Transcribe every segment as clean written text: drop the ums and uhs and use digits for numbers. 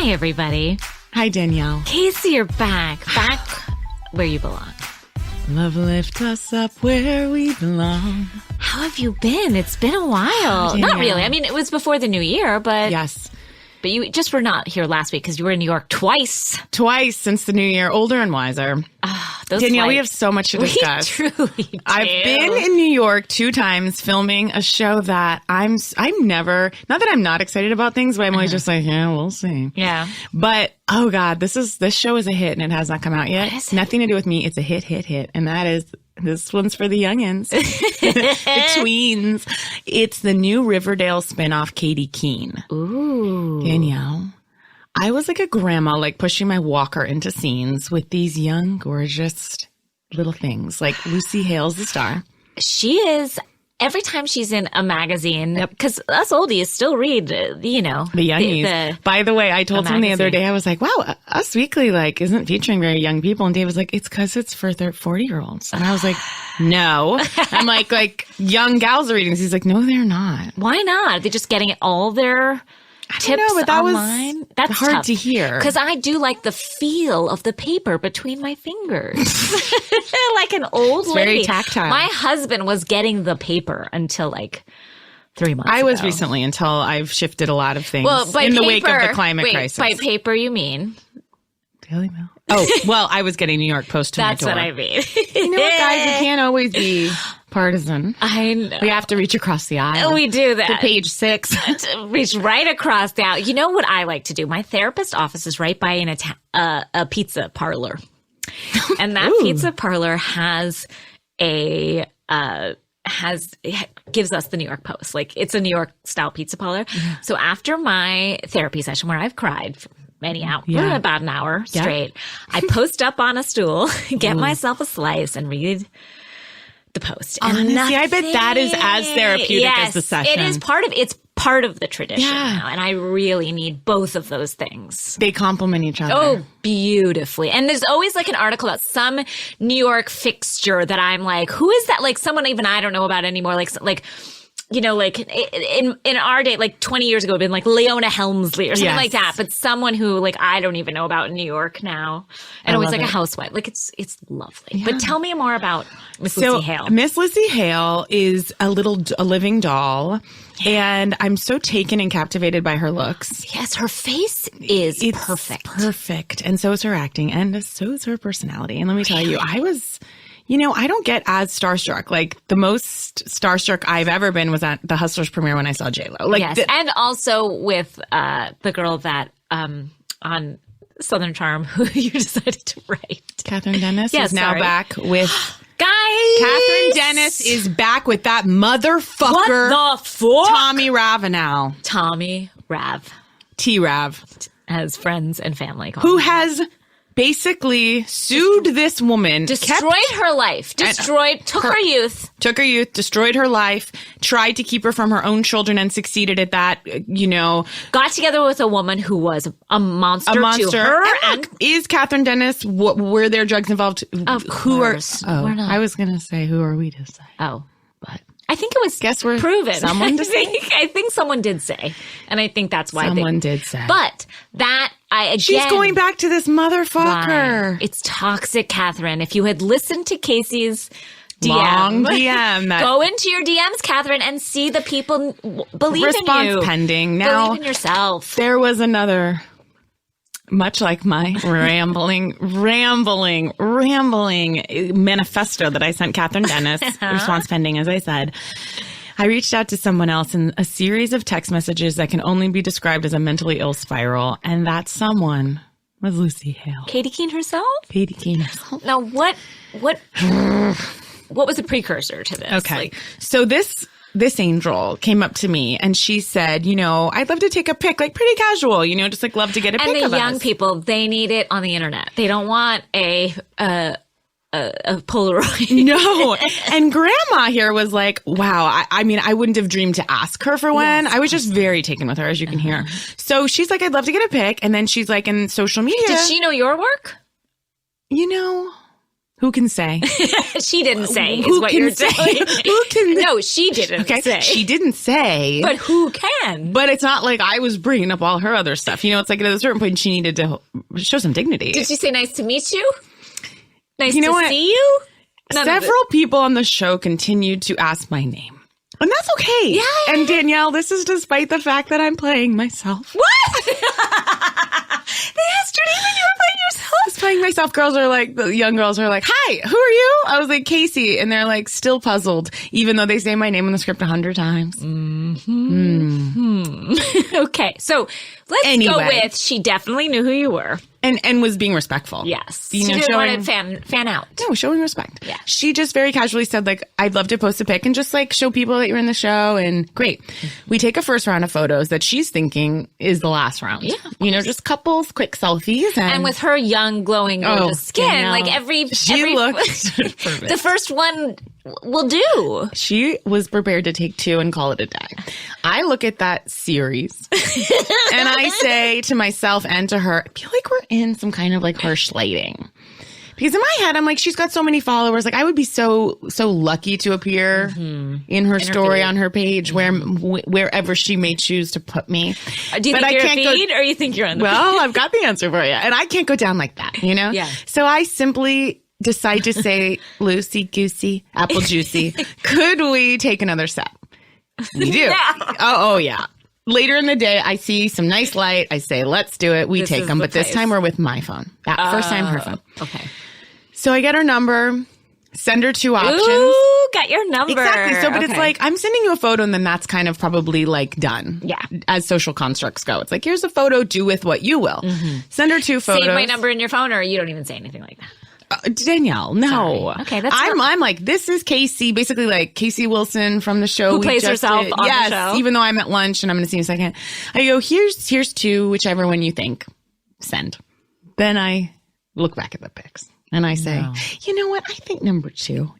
Hi, everybody. Hi, Danielle. Casey, you're back. Back where you belong. Love lift us up where we belong. How have you been? It's been a while. Not really. I mean, it was before the new year, but... Yes. But you just were not here last week because you were in New York twice. Twice since the new year. Older and wiser. Danielle, we have so much to discuss. We truly do. I've been in New York 2 times filming a show that I'm never, not that I'm not excited about things, but I'm always just like, yeah, we'll see. Yeah. But, oh God, this show is a hit and it has not come out yet. Nothing to do with me. It's a hit. And that is, this one's for the youngins, the tweens. It's the new Riverdale spinoff, Katie Keene. Ooh. Danielle, I was like a grandma, like pushing my walker into scenes with these young, gorgeous little things. Like Lucy Hale's the star. She is. Every time she's in a magazine, because us oldies still read, the youngies. By the way, I told him the other day, I was like, wow, Us Weekly isn't featuring very young people. And Dave was like, it's because it's for 40-year-olds. And I was like, no. I'm like young gals are reading this. He's like, no, they're not. Why not? Are they just getting all their tips but that online? Was That's hard tough to hear. Because I do like the feel of the paper between my fingers. Like an old lady. Very tactile. My husband was getting the paper until 3 months ago. I was recently until I've shifted a lot of things in the wake of the climate crisis. By paper, you mean? Daily Mail. Oh, well, I was getting New York Post to my door. That's what I mean. You know what, guys? We can't always be partisan. I know. We have to reach across the aisle. We do that. To page 6. Reach right across the aisle. You know what I like to do? My therapist's office is right by a pizza parlor. And that pizza parlor has gives us the New York Post. It's a New York style pizza parlor. Yeah. So after my therapy session where I've cried for many hours, about an hour straight, I post up on a stool, get myself a slice and read the Post. And I bet that is as therapeutic as the session. It is part of the tradition now, and I really need both of those things. They complement each other. Oh, beautifully. And there's always an article about some New York fixture that I'm like, who is that? Someone even I don't know about anymore. In our day, 20 years ago, it'd been Leona Helmsley or something like that. But someone who I don't even know about in New York now, and always a housewife. It's lovely. Yeah. But tell me more about Miss Lucy Hale. Miss Lucy Hale is a living doll. And I'm so taken and captivated by her looks. Yes, her face is perfect. Perfect. And so is her acting. And so is her personality. And let me tell you, I was... I don't get as starstruck. The most starstruck I've ever been was at the Hustlers premiere when I saw J-Lo. Yes, and also with the girl that on Southern Charm who you decided to write. Catherine Dennis is now back with... Guys! Catherine Dennis is back with that motherfucker. What the fuck? Tommy Ravenel. Tommy Rav. T-Rav. As friends and family call Who has... basically sued this woman. Destroyed her life. Took her youth. Took her youth, destroyed her life, tried to keep her from her own children and succeeded at that, Got together with a woman who was a monster to her. And is Catherine Dennis, were there drugs involved? Of course. We're not. I was going to say, who are we to say? Oh. But I think it was proven. Someone to say? I think someone did say. And I think that's why someone did say. But she's going back to this motherfucker. Why? It's toxic, Catherine. If you had listened to Casey's long DM. Go into your DMs, Catherine, and see the people believe in you. Response pending. Now, believe in yourself. There was another, much like my rambling manifesto that I sent Catherine Dennis, response pending, as I said. I reached out to someone else in a series of text messages that can only be described as a mentally ill spiral, and that someone was Lucy Hale. Katie Keene herself? Katie Keene herself. Now, what was the precursor to this? Okay. So this angel came up to me and she said, I'd love to take a pic, pretty casual, just love to get a pic of us. And the young people, they need it on the internet. They don't want a Polaroid. No. And grandma here was like, wow. I mean, I wouldn't have dreamed to ask her for one. Yes, I was just very taken with her, as you can hear. So she's like, I'd love to get a pic. And then she's in social media. Did she know your work? Who can say? She didn't say, Who is what can you're say? telling me. Who can? No, she didn't say. She didn't say. But who can? But it's not like I was bringing up all her other stuff. You know, it's like at a certain point she needed to show some dignity. Did she say nice to meet you? Nice You know to what? see you? Several people on the show continued to ask my name. And that's okay. Yeah. And Danielle, this is despite the fact that I'm playing myself. What? They asked your name and you were playing yourself? I was playing myself. Girls are like, the young girls are like, hi, who are you? I was like, Casey. And they're like still puzzled, even though they say my name in the script 100 times. Okay. So let's go with she definitely knew who you were. And was being respectful. Yes. You know, she didn't showing, want to fan out. No, showing respect. Yeah. She just very casually said, like, I'd love to post a pic and just, like, show people that you're in the show. And great. We take a first round of photos that she's thinking is the last round. Yeah. You know, just couples, quick selfies. And with her young, glowing, gorgeous skin, Danielle, like she looked perfect. The first one will do. She was prepared to take 2 and call it a day. I look at that series and I say to myself and to her, I feel like we're in some kind of like harsh lighting. Because in my head, I'm like, she's got so many followers. Like, I would be so lucky to appear in her story on her page, wherever she may choose to put me. Do you think you're a feed or you think you're on the Well, I've got the answer for you. And I can't go down like that, you know? Yeah. So I simply decide to say, Lucy Goosey, Apple Juicy, could we take another step? We do. No. Oh, yeah. Later in the day, I see some nice light. I say, let's do it. We take them. But this time we're with my phone. First time her phone. Okay. So I get her number, send her 2 options. Ooh, got your number. Exactly. So, but it's like, I'm sending you a photo and then that's kind of probably like done. Yeah. As social constructs go. It's like, here's a photo, do with what you will. Send her 2 photos. Save my number in your phone or you don't even say anything like that. Danielle, no. Sorry. Okay, that's I'm like, this is Casey, basically like Casey Wilson from the show. Who plays herself on the show. Even though I'm at lunch and I'm going to see in a second. I go, here's 2, whichever one you think. Send. Then I look back at the pics and I say, you know what? I think number 2.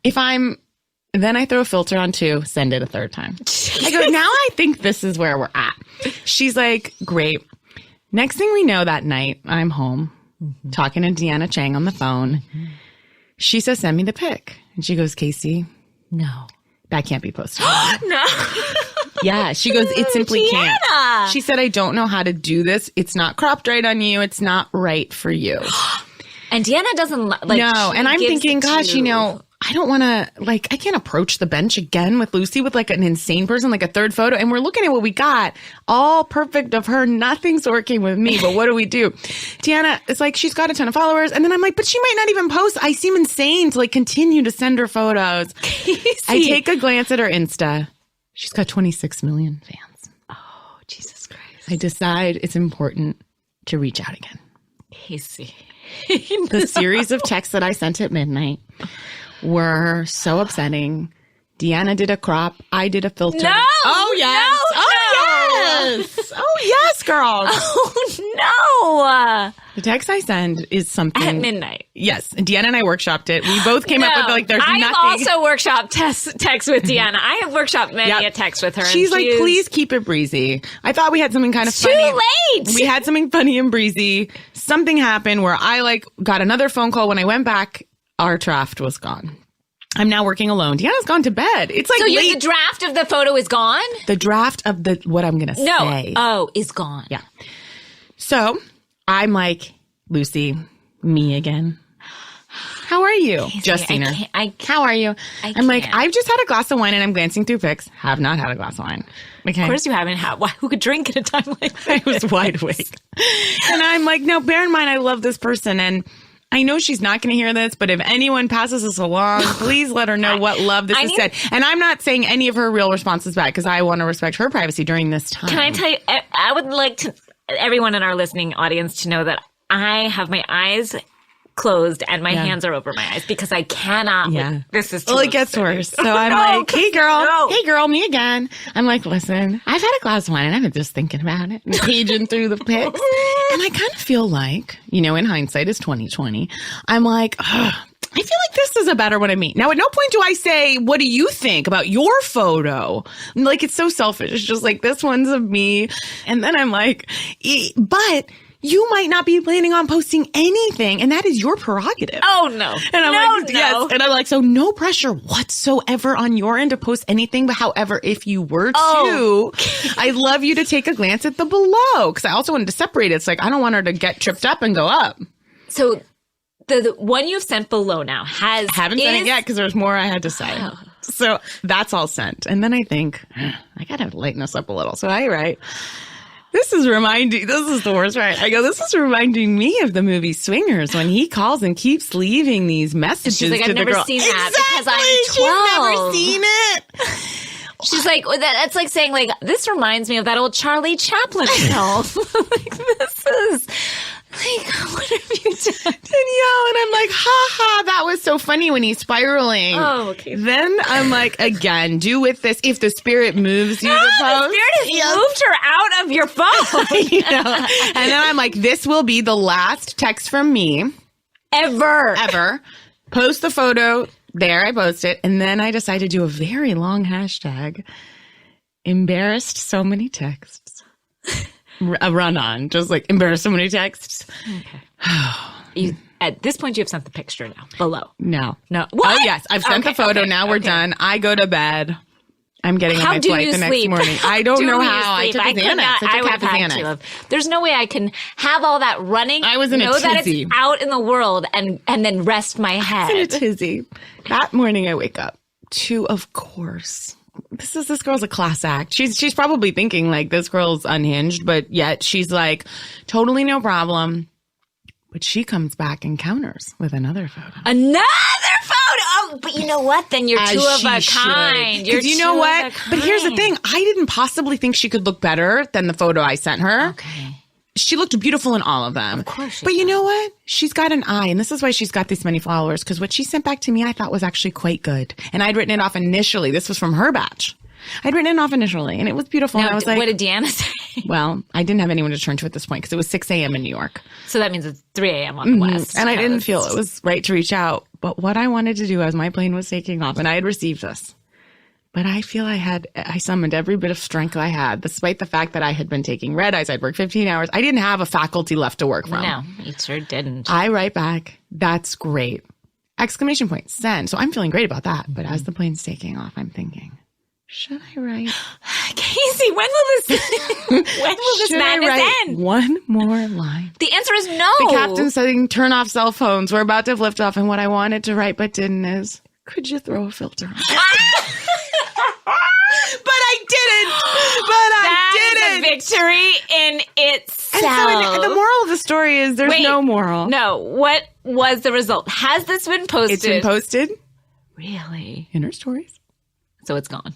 Then I throw a filter on 2, send it a 3rd time. I go, now I think this is where we're at. She's like, great. Next thing we know that night, I'm home. Talking to Deanna Chang on the phone. She says, send me the pic. And she goes, Casey, no. That can't be posted. No. Yeah. She goes, it simply Deanna. can't. She said, I don't know how to do this. It's not cropped right on you. It's not right for you. And Deanna doesn't like. No. And I'm thinking, gosh, you know, I don't want to, like, I can't approach the bench again with Lucy with like an insane person, like a 3rd photo. And we're looking at what we got. All perfect of her. Nothing's working with me. But what do we do? Deanna, it's like she's got a ton of followers. And then I'm like, but she might not even post. I seem insane to like continue to send her photos. I take a glance at her Insta. She's got 26 million fans. Oh, Jesus Christ. I decide it's important to reach out again. Casey. The series of texts that I sent at midnight were so upsetting. Deanna did a crop. I did a filter. No! Oh, yes. No, yes. Oh, yes, girl. Oh, no. The text I send is something. At midnight. Yes. And Deanna and I workshopped it. We both came up with like, there's I nothing. I also workshopped text with Deanna. I have workshopped many a text with her. She's like, please keep it breezy. I thought we had something kind of funny. Too late. We had something funny and breezy. Something happened where I like got another phone call. When I went back, our draft was gone. I'm now working alone. Deanna's gone to bed. It's like so late. The draft of the photo is gone? The draft of what I'm going to say. Oh, is gone. Yeah. So I'm like, Lucy, me again. How are you? Just seen her. How are you? I'm like, I've just had a glass of wine and I'm glancing through pics. Have not had a glass of wine. Okay. Of course you haven't. Who could drink at a time like that? I was wide awake. And I'm like, no, bear in mind, I love this person. And I know she's not going to hear this, but if anyone passes this along, please let her know what love this has said. And I'm not saying any of her real responses back because I want to respect her privacy during this time. Can I tell you, I would like everyone in our listening audience to know that I have my eyes closed and my hands are over my eyes because I cannot. Yeah. Like, this is too Well, it gets worse. So I'm like, hey girl, me again. I'm like, listen, I've had a glass of wine and I've been just thinking about it and paging through the pics. And I kind of feel like, you know, in hindsight is 2020. I'm like, I feel like this is a better one of me. Now, at no point do I say, what do you think about your photo? Like, it's so selfish. It's just like, this one's of me. And then I'm like, but you might not be planning on posting anything, and that is your prerogative. Oh, no. And I'm no. Yes. And I'm like, so no pressure whatsoever on your end to post anything. But however, if you were to, I'd love you to take a glance at the below. Because I also wanted to separate it. It's like, I don't want her to get tripped up and go up. So the one you've sent below now haven't sent it yet because there's more I had to say. Oh. So that's all sent. And then I think, I got to lighten this up a little. So I write, this is the worst, right? I go, this is reminding me of the movie Swingers when he calls and keeps leaving these messages to the girl. She's like, I've never seen that because I'm 12. She's never seen it. She's like, that's like saying, like, this reminds me of that old Charlie Chaplin film. Like, this is, like, what have you done? Danielle, and I'm like, ha, that was so funny when he's spiraling. Oh, okay. Then I'm like, again, do with this, if the spirit moves you to post. The spirit has moved her out of your phone. You know? And then I'm like, this will be the last text from me. Ever. Post the photo. There, I post it. And then I decided to do a very long hashtag. Embarrassed so many texts. A run on. Just like, embarrassed so many texts. Okay. At this point, you have sent the picture now. Below. No. What? Oh, yes. I've sent the photo. Now we're done. I go to bed. I'm getting on my flight the next morning. I don't know how. I took a Xanax. I took half a Xanax. There's no way I can have all that running. I was in a tizzy. Know that it's out in the world and then rest my head. I was in a tizzy. That morning I wake up to, of course, this girl's a class act. She's probably thinking like this girl's unhinged, but yet she's like, totally no problem. But she comes back and counters with another photo. Another photo? Oh, but you know what? Then you're two of a kind. Because you know what? But here's the thing. I didn't possibly think she could look better than the photo I sent her. Okay. She looked beautiful in all of them. Of course she But does. you know what? She's got an eye. And this is why she's got these many followers. Because what she sent back to me, I thought was actually quite good. And I'd written it off initially. This was from her batch. I'd written it off initially. And it was beautiful. Now, and I was like, what did Deanna say? Well, I didn't have anyone to turn to at this point because it was 6 a.m. in New York. So that means it's 3 a.m. on the West. And I didn't feel it was right to reach out. But what I wanted to do as my plane was taking off, and I had received this, but I feel I summoned every bit of strength I had, despite the fact that I had been taking red eyes. I'd worked 15 hours. I didn't have a faculty left to work from. No, you sure didn't. I write back, that's great. Exclamation point, send. So I'm feeling great about that. But as the plane's taking off, I'm thinking, should I write? Casey, when will this madness end? One more line. The answer is no. The captain's saying, turn off cell phones. We're about to have liftoff. And what I wanted to write but didn't is, could you throw a filter on? But I didn't. That is a victory in itself. And so the moral of the story is there's no moral. No. What was the result? Has this been posted? It's been posted. Really? In her stories. So it's gone.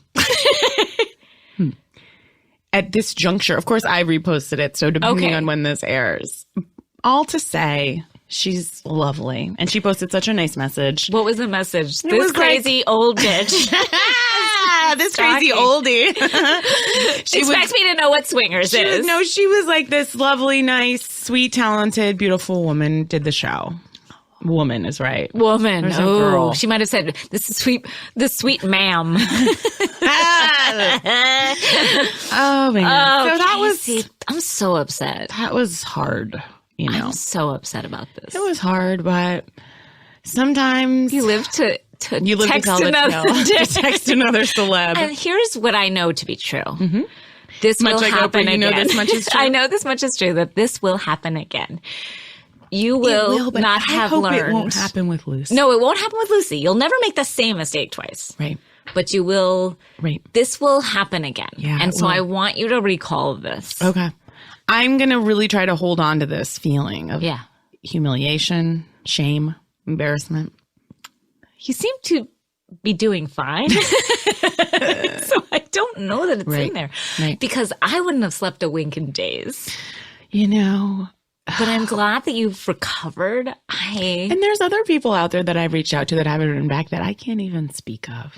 At this juncture, of course, I reposted it. So depending on when this airs, all to say, she's lovely. And she posted such a nice message. What was the message? This crazy old bitch. This crazy oldie. She expects me to know what Swingers is. No, she was like this lovely, nice, sweet, talented, beautiful woman did the show. Woman is right. Woman. There's no girl. She might have said, this sweet ma'am. Oh, man. So that was... I'm so upset. That was hard, you know. I'm so upset about this. It was hard, but sometimes... You live to you live text to tell another to text another celeb. And here's what I know to be true. Mm-hmm. This will happen again. You know this much is true. I know this much is true, that this will happen again. You will but not I have hope learned. It won't happen with Lucy. No, it won't happen with Lucy. You'll never make the same mistake twice. Right. But you will. Right. This will happen again. Yeah. And so I want you to recall this. Okay. I'm going to really try to hold on to this feeling of humiliation, shame, embarrassment. You seem to be doing fine. So I don't know that it's in there. Right. Because I wouldn't have slept a wink in days. You know. But I'm glad that you've recovered. And there's other people out there that I've reached out to that haven't written back that I can't even speak of.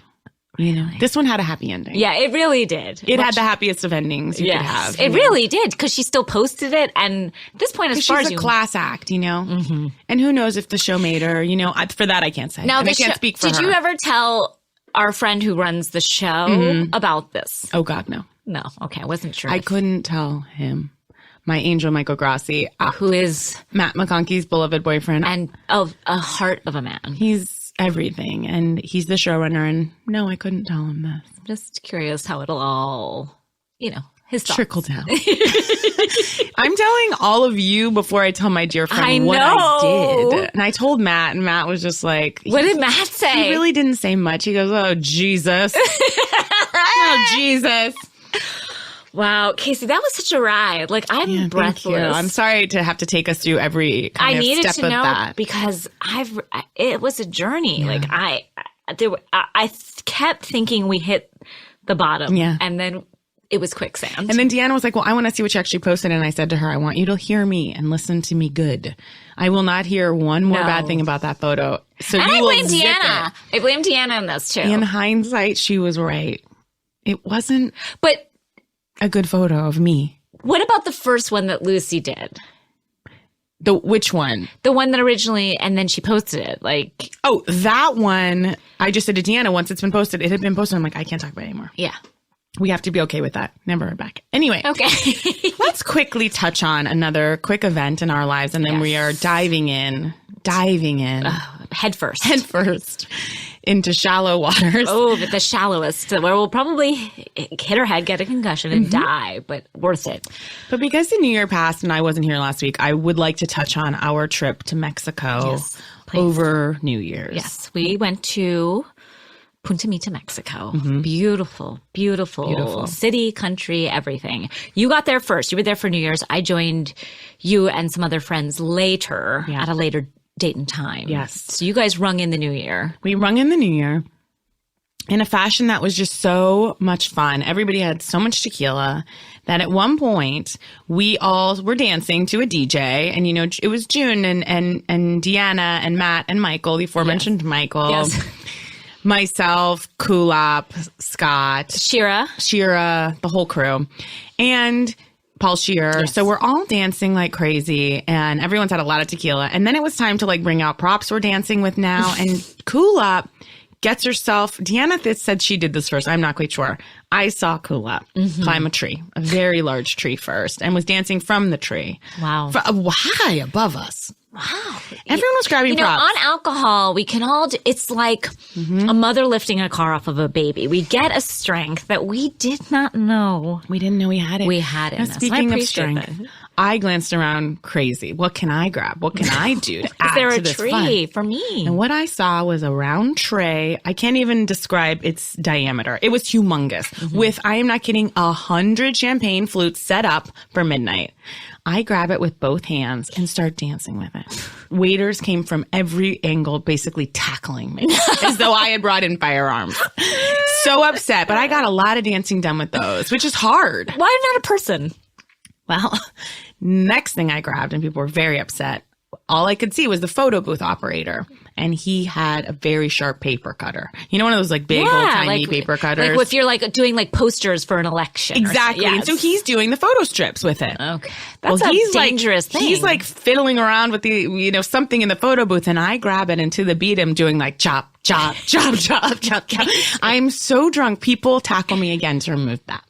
You know, this one had a happy ending. Yeah, it really did. It had the happiest of endings you could have. It really did, because she still posted it. And at this point, as far as she's a class act, you know? Mm-hmm. And who knows if the show made her, you know? For that, I can't say. Now, I can't speak for her. Did you ever tell our friend who runs the show about this? Oh, God, no. No. Okay, I wasn't sure. I couldn't tell him. my angel Michael Grassi, who is Matt McConkey's beloved boyfriend. and of a heart of a man. He's everything, and he's the showrunner, and no, I couldn't tell him this. I'm just curious how it'll all, his thoughts. Trickle down. I'm telling all of you before I tell my dear friend what I did. And I told Matt, and Matt was just like... What did Matt say? He really didn't say much. He goes, oh, Jesus. Oh, Jesus. Wow, Casey, that was such a ride. Like, I'm breathless. I'm sorry to have to take us through every kind of needed step to of know that. Because it was a journey. Yeah. Like, I kept thinking we hit the bottom. Yeah. And then it was quicksand. And then Deanna was like, well, I want to see what you actually posted. And I said to her, I want you to hear me and listen to me good. I will not hear one more bad thing about that photo. So and you I blame will Deanna. I blame Deanna on this, too. In hindsight, she was right. It wasn't but a good photo of me. What about the first one that Lucy did? Which one? The one that originally, and then she posted it. Like, oh, that one. I just said to Deanna, once it's been posted, it had been posted. I'm like, I can't talk about it anymore. Yeah. We have to be okay with that. Never heard back. Anyway. Okay. Let's quickly touch on another quick event in our lives, and then we are diving in. Head first. Into shallow waters. Oh, but the shallowest, where we'll probably hit our head, get a concussion, and die, but worth it. But because the New Year passed and I wasn't here last week, I would like to touch on our trip to Mexico over New Year's. Yes, we went to Punta Mita, Mexico. Beautiful, beautiful city, country, everything. You got there first. You were there for New Year's. I joined you and some other friends later at a later date and time. Yes. So you guys rung in the New Year. We rung in the New Year in a fashion that was just so much fun. Everybody had so much tequila that at one point we all were dancing to a DJ, and it was June and Deanna and Matt and Michael, the aforementioned Michael. Yes. Myself, Kulop, Scott, Shira, the whole crew, and Paul Shear. Yes. So we're all dancing like crazy, and everyone's had a lot of tequila. And then it was time to bring out props we're dancing with now. And Kulop gets herself, Deanna said she did this first. I'm not quite sure. I saw Kulop climb a tree, a very large tree first, and was dancing from the tree. Wow. High above us. Wow. Everyone was grabbing props. On alcohol, we can all it's like a mother lifting a car off of a baby. We get a strength that we did not know. We didn't know we had it. We had it. Speaking of strength, I glanced around crazy. What can I grab? What can I do to add to this fun? Is there a tree for me? And what I saw was a round tray. I can't even describe its diameter. It was humongous with, I am not kidding, 100 champagne flutes set up for midnight. I grab it with both hands and start dancing with it. Waiters came from every angle, basically tackling me as though I had brought in firearms. So upset, but I got a lot of dancing done with those, which is hard. Why not a person? Well, next thing I grabbed, and people were very upset, all I could see was the photo booth operator. And he had a very sharp paper cutter. One of those big old tiny paper cutters. Like if you're doing posters for an election. Exactly. And so he's doing the photo strips with it. Okay. That's a dangerous thing. He's fiddling around with the, something in the photo booth, and I grab it, and to the beat I'm doing chop, chop, chop, chop, chop, chop. I'm so drunk. People tackle me again to remove that.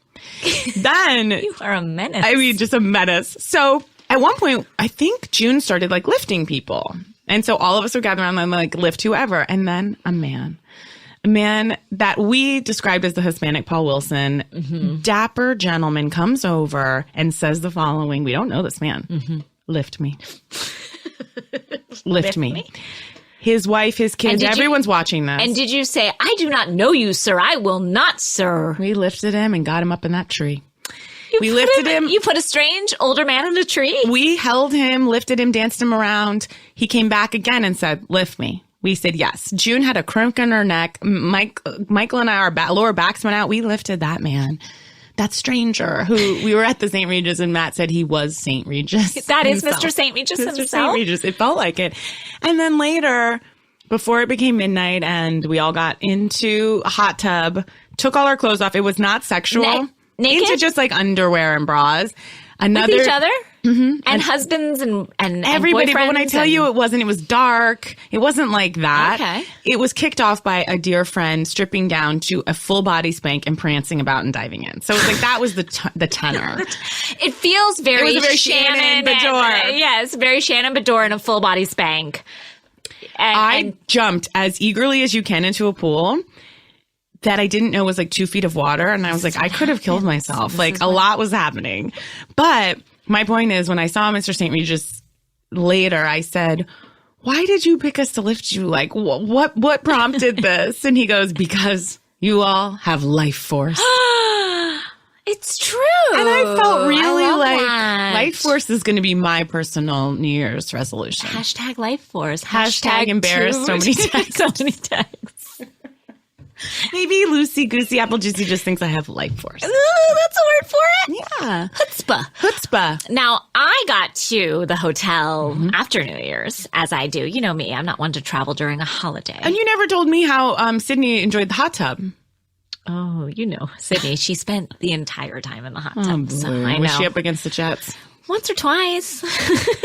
Then you are a menace. I mean, just a menace. So at one point, I think June started lifting people. And so all of us would gather around and lift whoever. And then a man that we described as the Hispanic Paul Wilson, dapper gentleman, comes over and says the following. We don't know this man. Lift me. Lift me. His wife, his kids, everyone's watching this. And did you say, I do not know you, sir. I will not, sir. We lifted him and got him up in that tree. We lifted him. You put a strange older man in a tree? We held him, lifted him, danced him around. He came back again and said, lift me. We said yes. June had a cramp in her neck. Michael and I, our lower backs went out. We lifted that man. That stranger who we were at the St. Regis, and Matt said he was St. Regis. That is Mr. St. Regis himself. Mr. St. Regis. It felt like it. And then later, before it became midnight and we all got into a hot tub, took all our clothes off. It was not sexual. Naked? Into just underwear and bras. Another, with each other? Mm-hmm. And husbands and everybody. But when I tell you it was dark. It wasn't like that. Okay. It was kicked off by a dear friend stripping down to a full body spank and prancing about and diving in. So it was like that was the tenor. It feels very, it was a very Shannon Bedore. Yes, very Shannon Bedore in a full body spank. I jumped as eagerly as you can into a pool that I didn't know was like 2 feet of water. And I was like, I could have killed myself. Like a lot was happening. But my point is, when I saw Mr. St. Regis later, I said, why did you pick us to lift you? Like, what prompted this? And he goes, because you all have life force. It's true. And I felt really like life force is going to be my personal New Year's resolution. Hashtag life force. Hashtag embarrassed so many times. So many times. Maybe Loosey Goosey Apple Juicy just thinks I have life force. Ooh, that's a word for it. Yeah. Chutzpah. Now, I got to the hotel after New Year's, as I do. You know me. I'm not one to travel during a holiday. And you never told me how Sydney enjoyed the hot tub. Oh, you know, Sydney. She spent the entire time in the hot tub. So I know. Was she up against the jets? Once or twice.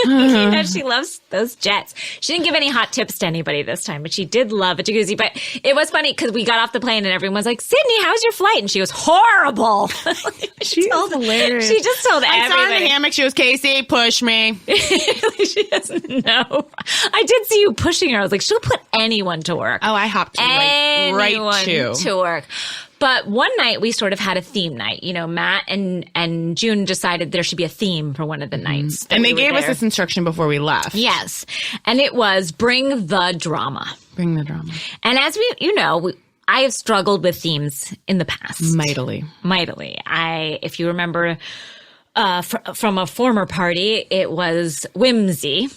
You know, she loves those jets. She didn't give any hot tips to anybody this time, but she did love a jacuzzi. But it was funny because we got off the plane and everyone was like, Sydney, how's your flight? And she was horrible. She's hilarious. She just told everybody. I saw her in the hammock. She was, Casey, push me. She doesn't know. I did see you pushing her. I was like, she'll put anyone to work. Oh, I hopped right to work. But one night we sort of had a theme night. You know, Matt and June decided there should be a theme for one of the nights. And they gave us this instruction before we left. Yes. And it was bring the drama. Bring the drama. And as I have struggled with themes in the past. Mightily. If you remember from a former party, it was whimsy.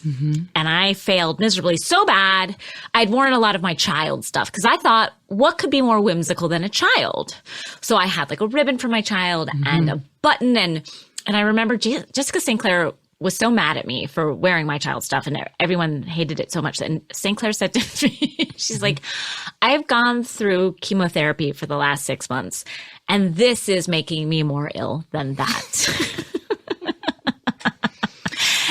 And I failed miserably so bad. I'd worn a lot of my child stuff because I thought, what could be more whimsical than a child? So I had like a ribbon for my child and a button. And I remember Jessica St. Clair was so mad at me for wearing my child stuff and everyone hated it so much. And St. Clair said to me, she's like, I've gone through chemotherapy for the last 6 months and this is making me more ill than that.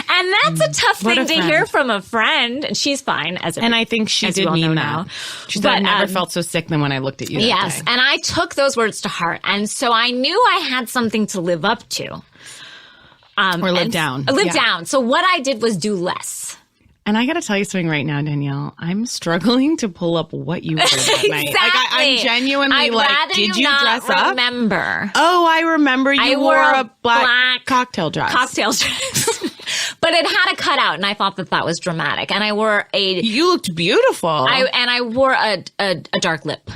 And that's a tough thing to hear from a friend. And she's fine. And I think she did mean that. She said, I never felt so sick than when I looked at you that day. And I took those words to heart. And so I knew I had something to live up to. Or live down. Live down. So what I did was do less. And I got to tell you something right now, Danielle. I'm struggling to pull up what you wore that night. Exactly. Like, I'm genuinely did you dress up? Remember. Oh, I remember you wore a black cocktail dress. But it had a cutout, and I thought that was dramatic. And I wore You looked beautiful. I wore a dark lip.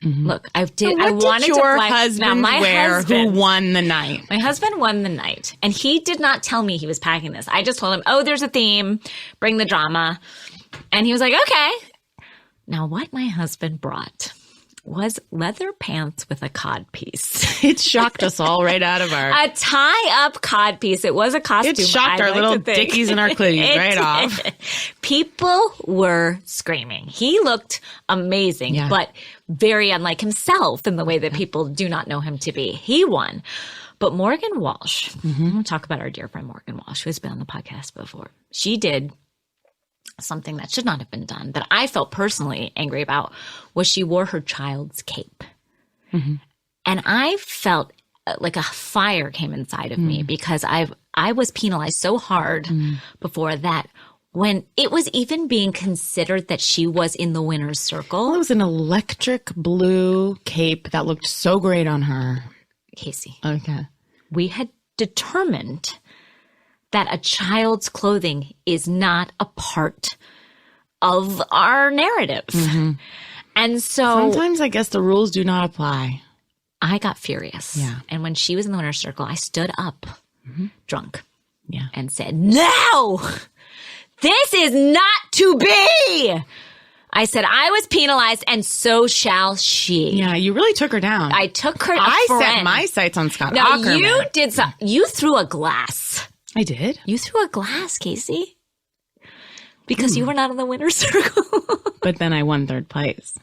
Look, I did. I wanted to your husband wear who won the night? My husband won the night, and he did not tell me he was packing this. I just told him, "Oh, there's a theme. Bring the drama," and he was like, "Okay." Now, what my husband brought was leather pants with a codpiece. It shocked us all right out of our... A tie-up codpiece. It was a costume. It shocked our little dickies and our clitties right off. People were screaming. He looked amazing, but very unlike himself in the way that people do not know him to be. He won. But Morgan Walsh, we'll talk about our dear friend Morgan Walsh, who has been on the podcast before. She did something that should not have been done that I felt personally angry about was she wore her child's cape. And I felt like a fire came inside of me because I was penalized so hard before that when it was even being considered that she was in the winner's circle. Well, it was an electric blue cape that looked so great on her. Casey. Okay. We had determined that a child's clothing is not a part of our narrative. And so... sometimes I guess the rules do not apply. I got furious. Yeah. And when she was in the winner's circle, I stood up, drunk, Yeah. and said, "No! This is not to be!" I said, I was penalized, and so shall she. Yeah, you really took her down. I took her. I set my sights on Scott Aukerman. You did some. You threw a glass. I did. You threw a glass, Casey, because you were not in the winner's circle. But then I won third place.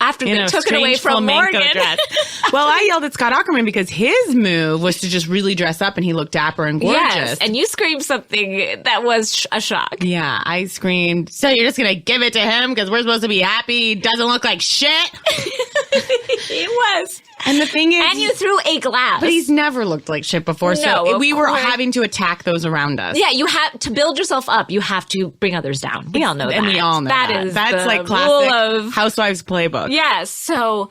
After they in a took it away strange from flamenco Morgan. dress. Well, I yelled at Scott Aukerman because his move was to just really dress up and he looked dapper and gorgeous. Yes, and you screamed something that was a shock. Yeah, I screamed, so you're just going to give it to him because we're supposed to be happy? He doesn't look like shit. It was. And the thing is... And you threw a glass. But he's never looked like shit before, No, so of we were course. having to attack those around us. Yeah, you have to build yourself up. You have to bring others down. We all know that. And we all know that. That's the like rule classic of Housewives playbook. Yes. So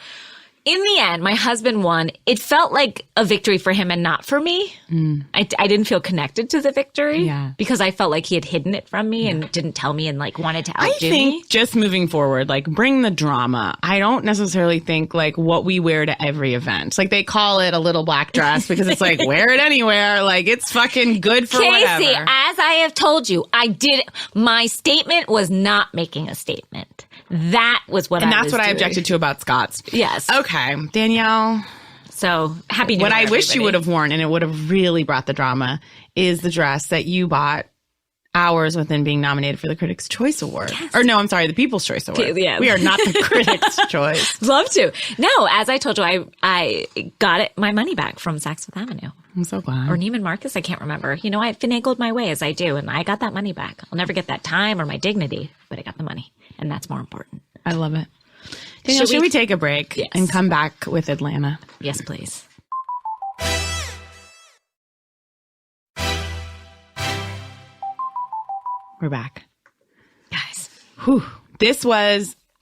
in the end, my husband won. It felt like a victory for him and not for me. I didn't feel connected to the victory because I felt like he had hidden it from me and didn't tell me and like wanted to outdo I think me. just moving forward, like bring the drama. I don't necessarily think like what we wear to every event. Like they call it a little black dress because it's like wear it anywhere. Like it's fucking good for Casey, whatever. as I have told you, my statement was not making a statement. That was what And I that's was what I doing. objected to about Scott's. Yes. Okay, Danielle. So happy New What Year, I wish you everybody. would have worn, and it would have really brought the drama, is the dress that you bought hours within being nominated for the Critics' Choice Award. Yes. Or no, I'm sorry, the People's Choice Award. Yeah. We are not the Critics' Choice. Love to. No, as I told you, I got my money back from Saks Fifth Avenue. I'm so glad. Or Neiman Marcus, I can't remember. You know, I finagled my way as I do, and I got that money back. I'll never get that time or my dignity, but I got the money, and that's more important. I love it. Danielle, should we take a break Yes. and come back with Atlanta? Yes, please. We're back. Guys. Whew.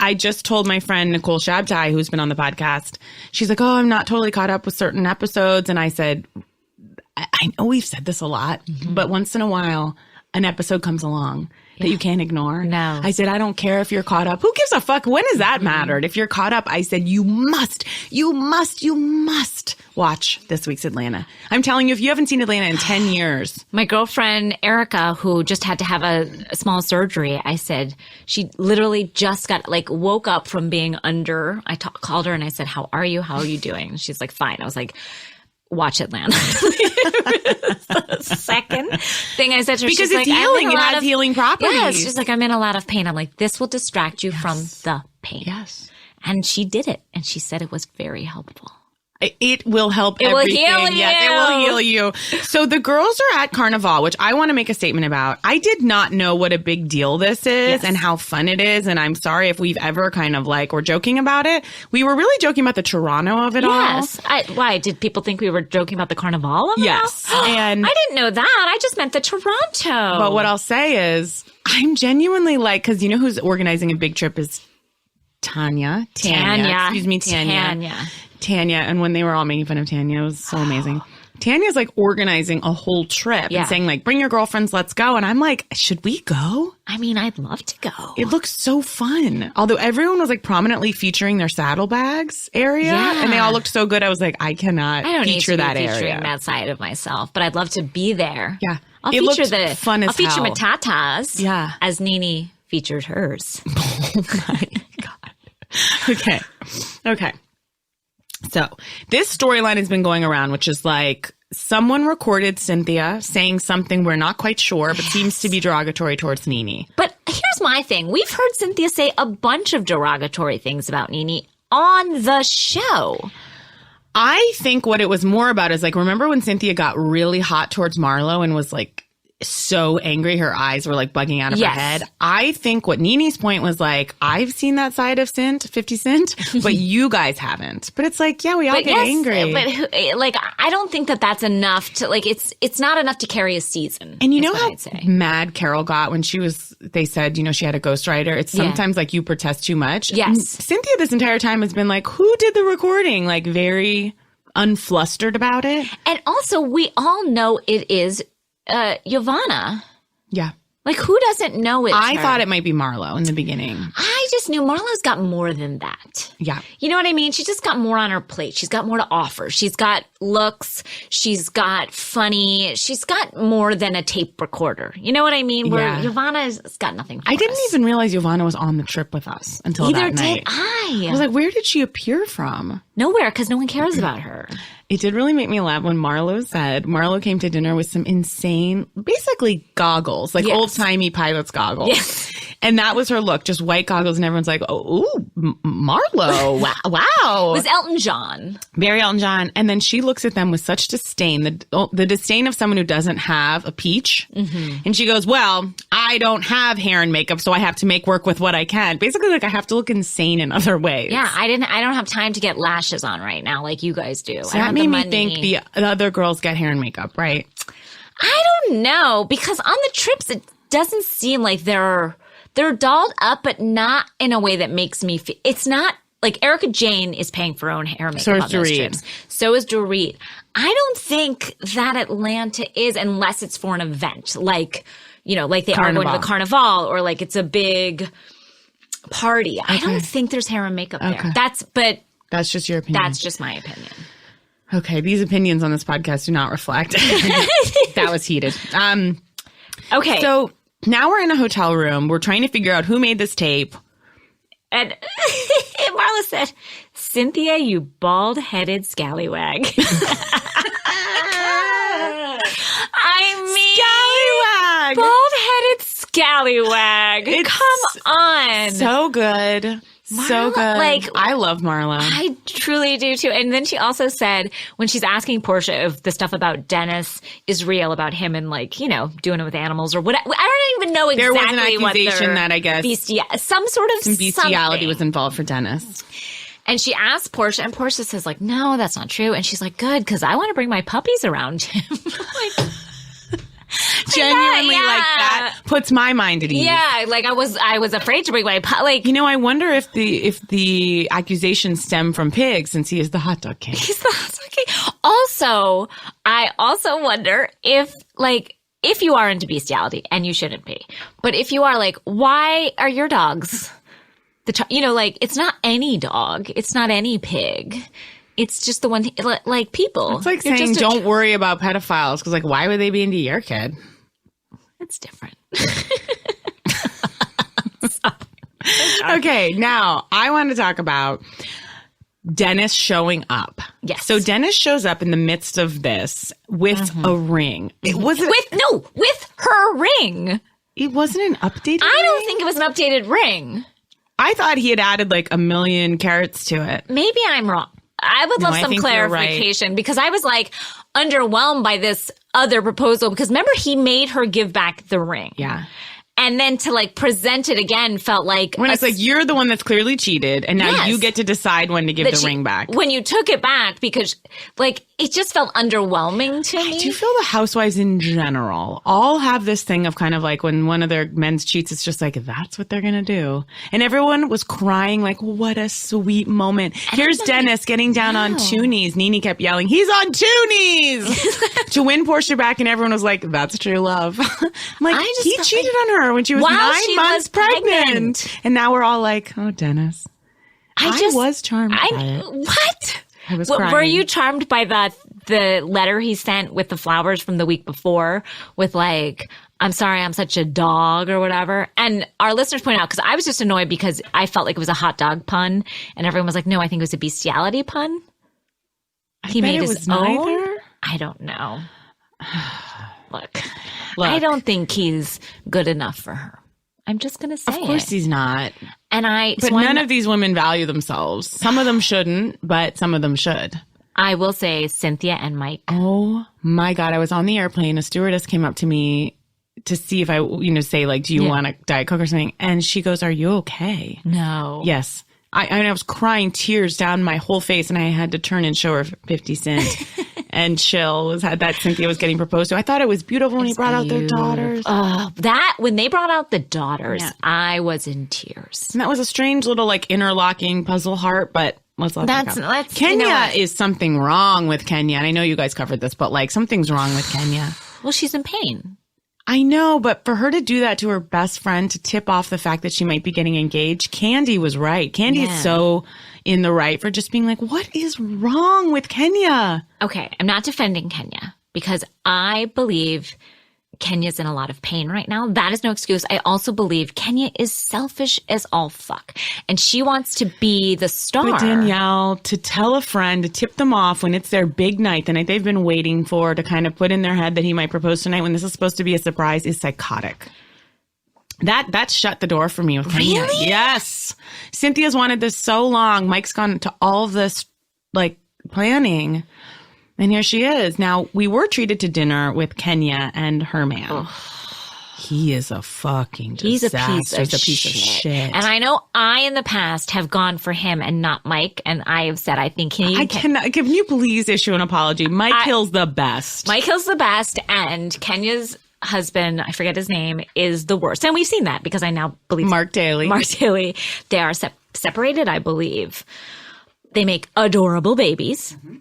I just told my friend Nicole Shabtai, who's been on the podcast, she's like, oh, I'm not totally caught up with certain episodes. And I said, I know we've said this a lot, but once in a while, an episode comes along that you can't ignore. No. I said, I don't care if you're caught up. Who gives a fuck? When has that mattered? If you're caught up, I said, you must watch this week's Atlanta. I'm telling you, if you haven't seen Atlanta in 10 years. My girlfriend, Erica, who just had to have a small surgery, I said, she literally just woke up from being under. I called her and I said, how are you? How are you doing? And she's like, fine. I was like, watch Atlanta. The second thing I said to her, Because she's it's like, healing. It has healing properties. Yes. She's like, I'm in a lot of pain. I'm like, this will distract you from the pain. Yes. And she did it. And she said it was very helpful. It will help It will everything. heal Yes, you. it will heal you. So the girls are at Carnival, which I want to make a statement about. I did not know what a big deal this is and how fun it is. And I'm sorry if we've ever kind of we're joking about it. We were really joking about the Toronto of it all. Yes. Why? Did people think we were joking about the Carnival of it Yes. all? And I didn't know that. I just meant the Toronto. but what I'll say is I'm genuinely because you know who's organizing a big trip is Tanya. Excuse me, Tanya. And when they were all making fun of Tanya, it was so amazing. Tanya's organizing a whole trip and saying bring your girlfriends, let's go. And I'm like, should we go? I mean, I'd love to go. It looks so fun. Although everyone was prominently featuring their saddlebags area and they all looked so good. I was like, I cannot I don't feature need to that be featuring area. that side of myself, but I'd love to be there. Yeah. I'll It feature looked fun as I'll feature hell. Matatas. Yeah. As Nene featured hers. Oh my God. Okay. So this storyline has been going around, which is someone recorded Cynthia saying something we're not quite sure, but seems to be derogatory towards Nene. But here's my thing. We've heard Cynthia say a bunch of derogatory things about Nene on the show. I think what it was more about is remember when Cynthia got really hot towards Marlo and was so angry, her eyes were bugging out of her head. I think what Nene's point was I've seen that side of 50 Cent, but you guys haven't. But it's we all get angry. But I don't think that that's enough to it's not enough to carry a season. And you know is how what I'd say. mad Carol got when they said, she had a ghostwriter. It's sometimes you protest too much. Yes. And Cynthia this entire time has been who did the recording? Very unflustered about it. And also we all know it is Yovanna. Yeah. Who doesn't know it? I thought it might be Marlo in the beginning. I just knew Marlo's got more than that. Yeah. You know what I mean? She just got more on her plate. She's got more to offer. She's got looks. She's got funny. She's got more than a tape recorder. You know what I mean? Where Yovanna's got nothing for I didn't us. even realize Yovanna was on the trip with us until Either that night. did I. I was where did she appear from? Nowhere, because no one cares about her. It did really make me laugh when Marlo came to dinner with some insane, basically goggles, old-timey pilot's goggles. Yes. And that was her look, just white goggles, and everyone's like, oh, ooh, Marlo, wow. It was Elton John. Very Elton John. And then she looks at them with such disdain, the disdain of someone who doesn't have a peach. And she goes, well, I don't have hair and makeup, so I have to make work with what I can. Basically, like, I have to look insane in other ways. Yeah, I don't have time to get lashes on right now like you guys do. So that made me think the other girls get hair and makeup, right? I don't know, because on the trips, it doesn't seem like they're dolled up, but not in a way that makes me feel. It's not like Erica Jane is paying for her own hair and makeup on those trips. So is Dorit. I don't think that Atlanta is, unless it's for an event, like, you know, like they are going to the Carnival, or like it's a big party. I don't think there's hair and makeup there. That's just your opinion. That's just my opinion. Okay, these opinions on this podcast do not reflect. That was heated. Okay. So now we're in a hotel room. We're trying to figure out who made this tape. And Marla said, Cynthia, you bald-headed scallywag. I mean, bald-headed scallywag. Come on. So good. Marla, so good. Like, I love Marla. I truly do too. And then she also said, when she's asking Portia if the stuff about Dennis is real, about him and, like, you know, doing it with animals or what, I don't even know exactly there was an accusation that, I guess, some sort of some bestiality was involved for Dennis. And she asked Portia, and Portia says, like, no, that's not true. And she's like, good, because I want to bring my puppies around him. Like, genuinely, like, that puts my mind at ease. Yeah, like I was afraid to bring my like. You know, I wonder if the accusations stem from Pig, since he is the hot dog king. He's the hot dog king. Also, I also wonder if you are into bestiality, and you shouldn't be, but if you are, like, why are your dogs you know, like, it's not any dog, it's not any pig. It's just the one, like, people. It's like saying don't worry about pedophiles, because, like, why would they be into your kid? It's different. Okay, now I want to talk about Dennis showing up. Yes. So Dennis shows up in the midst of this with a ring. It wasn't with her ring. It wasn't an updated ring? I don't think it was an updated ring. I thought he had added like 1,000,000 carats to it. Maybe I'm wrong. I would love some clarification, because I was, like, underwhelmed by this other proposal, because remember, he made her give back the ring. Yeah. And then to, like, present it again felt like... When it's like, you're the one that's clearly cheated, and now you get to decide when to give the ring back. When you took it back, because, like, it just felt underwhelming to me. Do you feel the housewives in general all have this thing of kind of like when one of their men's cheats, it's just like, that's what they're going to do. And everyone was crying like, what a sweet moment. Here's Dennis getting down on 2 knees. Nene kept yelling, he's on 2 knees to win Portia back. And everyone was like, that's true love. I'm like, he cheated on her when she was 9 months pregnant. And now we're all like, oh, Dennis. I was charmed by it. What? I was crying. Were you charmed by the letter he sent with the flowers from the week before with, like, I'm sorry, I'm such a dog or whatever? And our listeners point out, because I was just annoyed because I felt like it was a hot dog pun. And everyone was like, no, I think it was a bestiality pun. He made his own. I don't know. Look, I don't think he's good enough for her. I'm just going to say it. Of course he's not. But none of these women value themselves. Some of them shouldn't, but some of them should. I will say Cynthia and Mike. Oh my God. I was on the airplane. A stewardess came up to me to see if I, say like, do you want a Diet Coke or something? And she goes, are you okay? No. Yes. I was crying tears down my whole face, and I had to turn and show her 50 Cent and chill that Cynthia was getting proposed to. I thought it was beautiful when he brought out their daughters. When they brought out the daughters, I was in tears. And that was a strange little like interlocking puzzle heart, but let's let that go. Kenya is something wrong with Kenya. And I know you guys covered this, but like something's wrong with Kenya. Well, she's in pain. I know, but for her to do that to her best friend, to tip off the fact that she might be getting engaged, Candy was right. Candy is so in the right for just being like, what is wrong with Kenya? Okay, I'm not defending Kenya, because I believe Kenya's in a lot of pain right now. That is no excuse. I also believe Kenya is selfish as all fuck, and she wants to be the star. But Danielle, to tell a friend, to tip them off when it's their big night, the night they've been waiting for, to kind of put in their head that he might propose tonight when this is supposed to be a surprise, is psychotic. That shut the door for me with Kenya. Really? Yes. Cynthia's wanted this so long. Mike's gone to all of this, like, planning. And here she is. Now, we were treated to dinner with Kenya and her man. Oh. He is a fucking disaster. He's a piece of of shit. And I know I, in the past, have gone for him and not Mike. And I have said, I think can you please issue an apology? Mike Hill's the best. Mike Hill's the best. And Kenya's husband, I forget his name, is the worst. And we've seen that because I now believe Mark Daly. They are separated, I believe. They make adorable babies. Mm-hmm.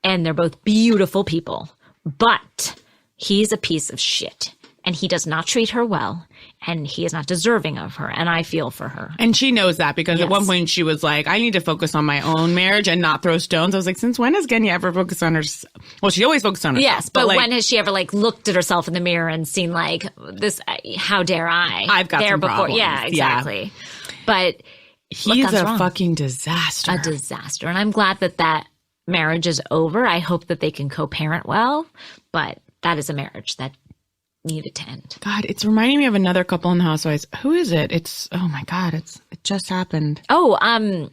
And they're both beautiful people. But he's a piece of shit. And he does not treat her well. And he is not deserving of her. And I feel for her. And she knows that because at one point she was like, I need to focus on my own marriage and not throw stones. I was like, since when has Kenya ever focused on herself? Well, she always focused on herself. Yes, but like, when has she ever like looked at herself in the mirror and seen like this, how dare I? I've got some problems. Yeah, exactly. Yeah. But he's a fucking disaster. A disaster. And I'm glad that marriage is over. I hope that they can co-parent well. But that is a marriage that needed to end. God, it's reminding me of another couple in the Housewives. Who is it? It's, oh my God, it just happened. Oh,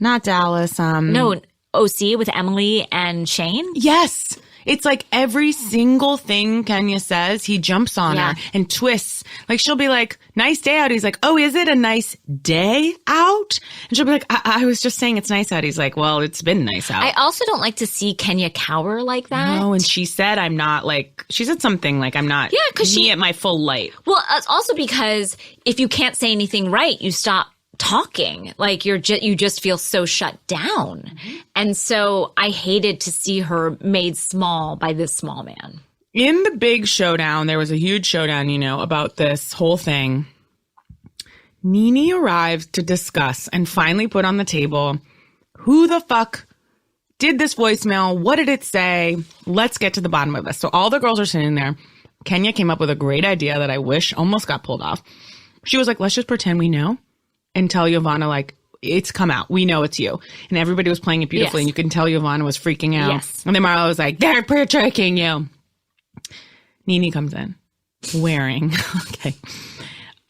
not Dallas. No, OC with Emily and Shane. Yes. It's like every single thing Kenya says, he jumps on her and twists. Like she'll be like, nice day out. He's like, oh, is it a nice day out? And she'll be like, I was just saying it's nice out. He's like, well, it's been nice out. I also don't like to see Kenya cower like that. No, and she said, I'm not like, she said something like, I'm not me at my full light. Well, also because if you can't say anything right, you stop talking. Like you just feel so shut down. Mm-hmm. And so I hated to see her made small by this small man. In the big showdown, there was a huge showdown, about this whole thing. Nene arrived to discuss and finally put on the table, who the fuck did this voicemail? What did it say? Let's get to the bottom of this. So all the girls are sitting there. Kenya came up with a great idea that I wish almost got pulled off. She was like, let's just pretend we know. And tell Yovana, like, it's come out. We know it's you. And everybody was playing it beautifully. Yes. And you can tell Yovana was freaking out. Yes. And then Marla was like, they're tricking you. Nene comes in wearing,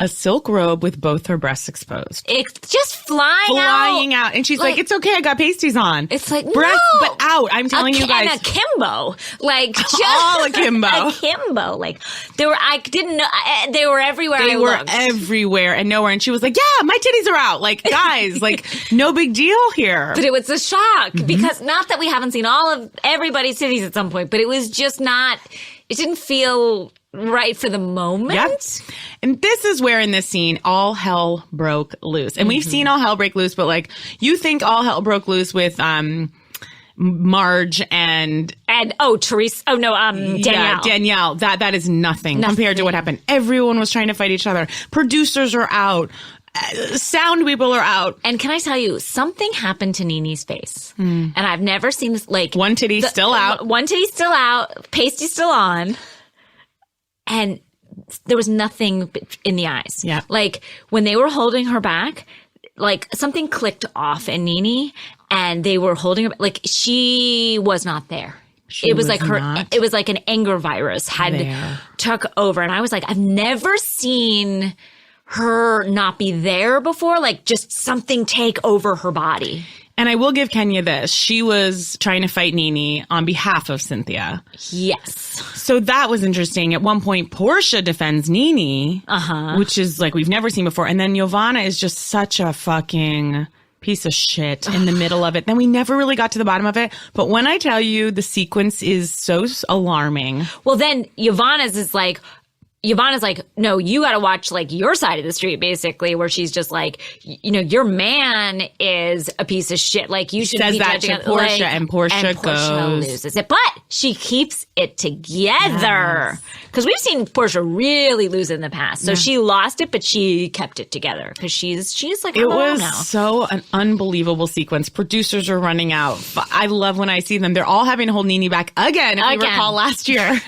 a silk robe with both her breasts exposed. It's just flying out. And she's like, it's okay. I got pasties on. It's like, breast, but out. I'm telling you guys. And akimbo. Like, just all akimbo. Akimbo. Like, I didn't know. They were everywhere. They were everywhere and nowhere. And she was like, yeah, my titties are out. Like, guys, like, no big deal here. But it was a shock because not that we haven't seen all of everybody's titties at some point, but it was just not, it didn't feel right for the moment. Yep. And this is where in this scene, all hell broke loose. And we've seen all hell break loose, but like, you think all hell broke loose with, Marge and Therese. Oh no, Danielle. Yeah, Danielle. That is nothing compared to what happened. Everyone was trying to fight each other. Producers are out. Sound people are out. And can I tell you, something happened to Nene's face. And I've never seen this, like, one titty still out. One titty still out, pasty still on. And there was nothing in the eyes. Yeah. Like, when they were holding her back, like, something clicked off in Nene, and they were holding her, like, she was not there. It was like it was like an anger virus took over. And I was like, I've never seen her not be there before. Like, just something take over her body. And I will give Kenya this. She was trying to fight Nene on behalf of Cynthia. Yes. So that was interesting. At one point, Portia defends Nene, which is like we've never seen before. And then Yovana is just such a fucking piece of shit in the middle of it. Then we never really got to the bottom of it. But when I tell you the sequence is so alarming. Well, then Yvonne's like, no, you got to watch like your side of the street, basically, where she's just like, your man is a piece of shit. Like, you should be judging to Portia, and Portia goes, loses it, but she keeps it together because we've seen Portia really lose it in the past. So she lost it, but she kept it together because she's like, it was so an unbelievable sequence. Producers are running out. I love when I see them. They're all having to hold Nene back again. If you recall last year.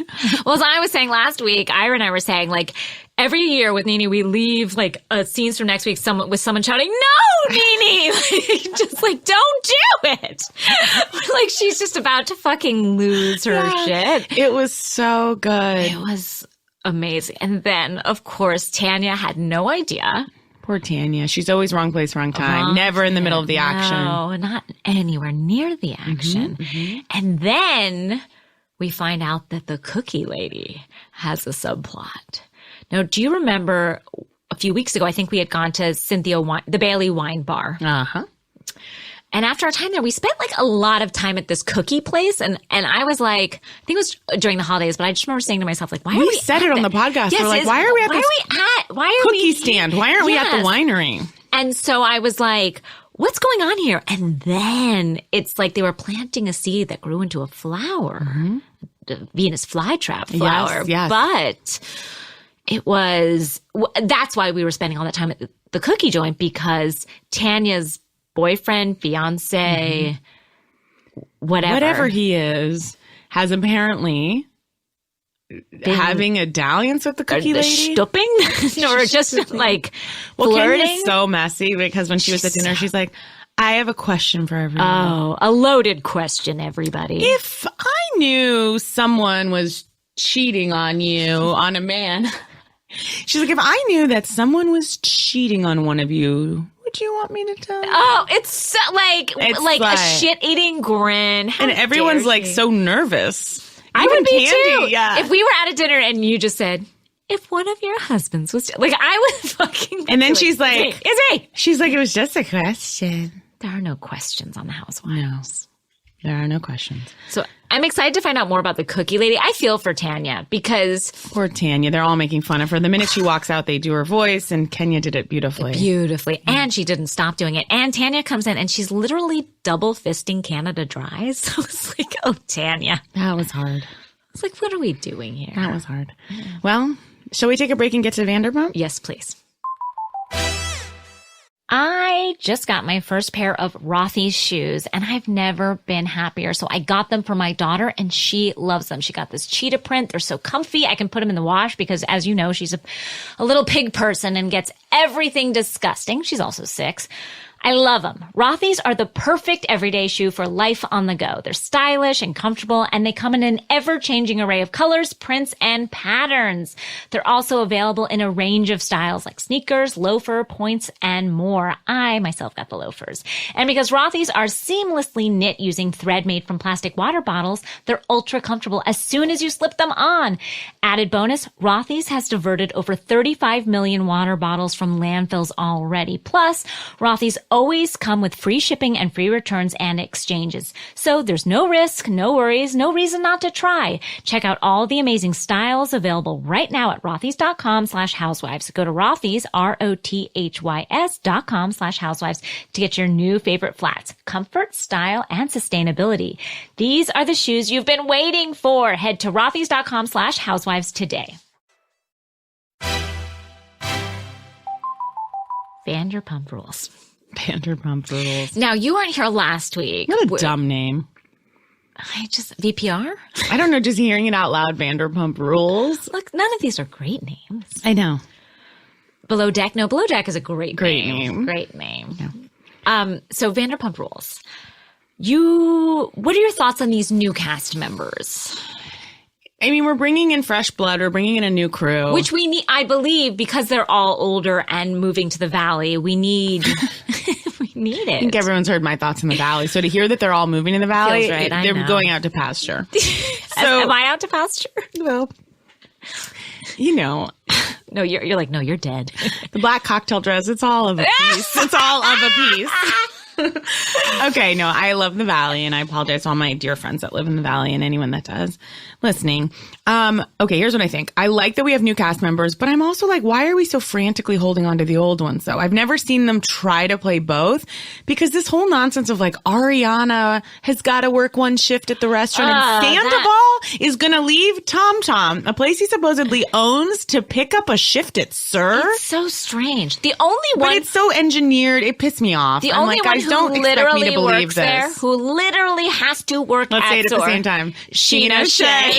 Well, as I was saying last week, Ira and I were saying, like, every year with Nene, we leave like scenes from next week with someone shouting, "No, Nene!" Like, just like, don't do it. Like, she's just about to fucking lose her shit. It was so good. It was amazing. And then, of course, Tanya had no idea. Poor Tanya. She's always wrong place, wrong time. Never in the middle of the action. No, not anywhere near the action. And then we find out that the cookie lady has a subplot. Now, do you remember a few weeks ago, I think we had gone to the Bailey Wine Bar. Uh-huh. And after our time there, we spent like a lot of time at this cookie place. And I was like, I think it was during the holidays, but I just remember saying to myself, like, why are we said it on the podcast. We're like, why are we at this cookie stand? Why aren't we at the winery? And so I was like, what's going on here? And then it's like they were planting a seed that grew into a flower, the Venus flytrap flower. Yes. But that's why we were spending all that time at the cookie joint, because Tanya's boyfriend, fiance, whatever he is, has apparently having a dalliance with the cookie lady. Stooping? Or just like flirting? Kenya's so messy because when she was at dinner, she's like, I have a question for everyone. Oh, a loaded question, everybody. If I knew someone was cheating on you, on a man, she's like, if I knew that someone was cheating on one of you, would you want me to tell you? Oh, it's so, like a shit-eating grin. How and everyone's like so nervous. I would be too. Yeah. If we were at a dinner and you just said, if one of your husbands was like, I would fucking. And then she's like, it's me. She's like, it was just a question. There are no questions on the Housewives. No, there are no questions. So I'm excited to find out more about the cookie lady. I feel for Tanya because... Poor Tanya. They're all making fun of her. The minute she walks out, they do her voice, and Kenya did it beautifully. And she didn't stop doing it. And Tanya comes in, and she's literally double fisting Canada Dry. So it's like, oh, Tanya. That was hard. It's like, what are we doing here? That was hard. Well, shall we take a break and get to Vanderpump? Yes, please. I just got my first pair of Rothy's shoes and I've never been happier. So I got them for my daughter and she loves them. She got this cheetah print. They're so comfy. I can put them in the wash because, as you know, she's a little pig person and gets everything disgusting. She's also 6. I love them. Rothy's are the perfect everyday shoe for life on the go. They're stylish and comfortable, and they come in an ever-changing array of colors, prints, and patterns. They're also available in a range of styles like sneakers, loafer, points, and more. I myself got the loafers. And because Rothy's are seamlessly knit using thread made from plastic water bottles, they're ultra comfortable as soon as you slip them on. Added bonus, Rothy's has diverted over 35 million water bottles from landfills already. Plus, Rothy's always come with free shipping and free returns and exchanges. So there's no risk, no worries, no reason not to try. Check out all the amazing styles available right now at rothys.com/housewives. Go to Rothys, ROTHYS.com/housewives to get your new favorite flats. Comfort, style, and sustainability. These are the shoes you've been waiting for. Head to rothys.com/housewives today. Vanderpump Rules. Vanderpump Rules. Now, you weren't here last week. What a dumb name. VPR? I don't know, just hearing it out loud, Vanderpump Rules. Look, none of these are great names. I know. Below Deck? No, Below Deck is a great name. Great name. Yeah. So Vanderpump Rules. What are your thoughts on these new cast members? I mean, we're bringing in fresh blood. We're bringing in a new crew. Which we need, I believe, because they're all older and moving to the Valley, we need... we need it. I think everyone's heard my thoughts in the Valley. So to hear that they're all moving in the Valley, right, they're going out to pasture. Am I out to pasture? Well, you know. No, you're like, no, you're dead. The black cocktail dress, it's all of a piece. It's all of a piece. Okay, no, I love the Valley, and I apologize to all my dear friends that live in the Valley and anyone that does listening. Okay, here's what I think. I like that we have new cast members, but I'm also like, why are we so frantically holding on to the old ones, though? I've never seen them try to play both, because this whole nonsense of like Ariana has got to work one shift at the restaurant, and Sandoval is going to leave Tom Tom, a place he supposedly owns, to pick up a shift at Sir. It's so strange. The only one... But it's so engineered, it pissed me off. The only one who literally works there, who literally has to work Let's at say it Sir. at the same time. Sheena Shea.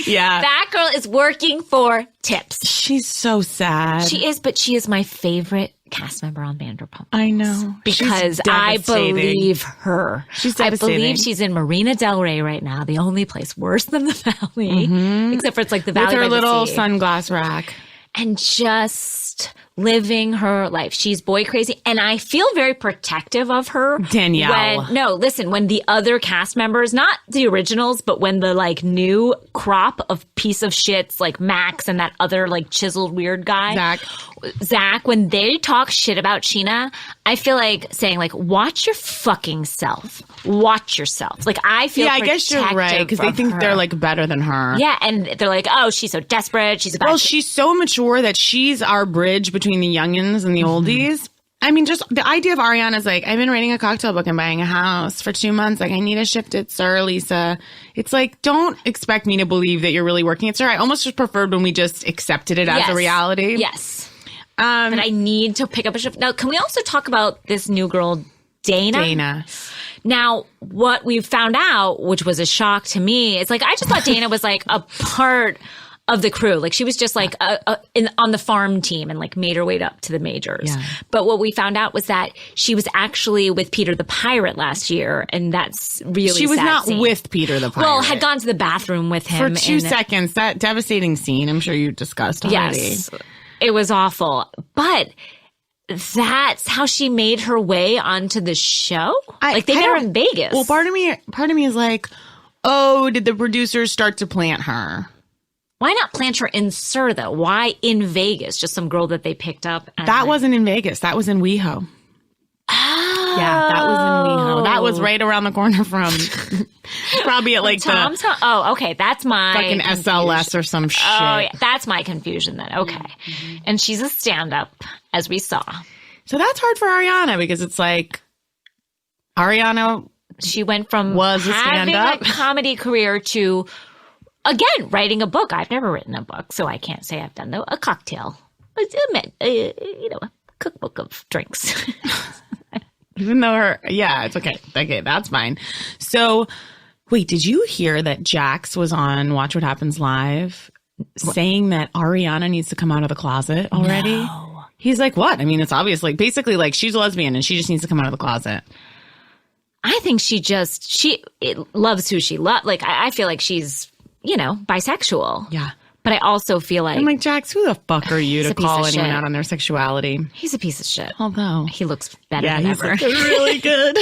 Yeah. That girl is working for tips. She's so sad. She is, but she is my favorite cast member on Vanderpump. I know. Because I believe her. She's I devastating. believe she's in Marina Del Rey right now, the only place worse than the Valley. Except for it's like the Valley With her by the little sea. sunglass rack. And just living her life. She's boy crazy. And I feel very protective of her. Danielle. When the other cast members, not the originals, but when the like new crop of piece of shits like Max and that other like chiseled weird guy. Zach, when they talk shit about Sheena, I feel like saying like, watch your fucking self. Watch yourself. Like I feel I guess you're right. Because they think they're like better than her. Yeah. And they're like, oh, she's so desperate. She's a bad she's so mature that she's our bridge between the youngins and the oldies. I mean, just the idea of Ariana's like, I've been writing a cocktail book and buying a house for 2 months. Like, I need to shift it, sir, Lisa. It's like, don't expect me to believe that you're really working it, sir. I almost just preferred when we just accepted it as a reality. Yes. And I need to pick up a shift. Now, can we also talk about this new girl, Dana? Now, what we found out, which was a shock to me, it's like, I just thought Dana was like a part of the crew. Like she was just like on the farm team and like made her way up to the majors. Yeah. But what we found out was that she was actually with Peter the Pirate last year. And that's really She was sad not scene. with Peter the Pirate. Well, had gone to the bathroom with him. For 2 seconds. That devastating scene, I'm sure you discussed already. Yes. It was awful. But that's how she made her way onto the show? Like they met her in Vegas. Well, part of me is like, oh, did the producers start to plant her? Why not plant her in Sir, though? Why in Vegas? Just some girl that they picked up. That wasn't in Vegas. That was in WeHo. Oh. Yeah, that was in WeHo. That was right around the corner from probably at like Tom's. Oh, okay. That's my fucking confusion. SLS or some shit. Oh, yeah. That's my confusion then. Okay. Mm-hmm. And she's a stand-up, as we saw. So that's hard for Ariana because it's like Ariana. She went from having a comedy career to, again, writing a book. I've never written a book, so I can't say I've done a cocktail. A cookbook of drinks. Even though it's okay. Okay, that's fine. So, wait, did you hear that Jax was on Watch What Happens Live saying that Ariana needs to come out of the closet already? No. He's like, what? I mean, it's obviously, basically like she's a lesbian and she just needs to come out of the closet. I think she loves who she loves. Like, I feel like she's, bisexual. Yeah. But I also feel like... I'm like, Jax, who the fuck are you to call anyone shit. out on their sexuality? He's a piece of shit. Although... He looks better than ever. He's looking really good.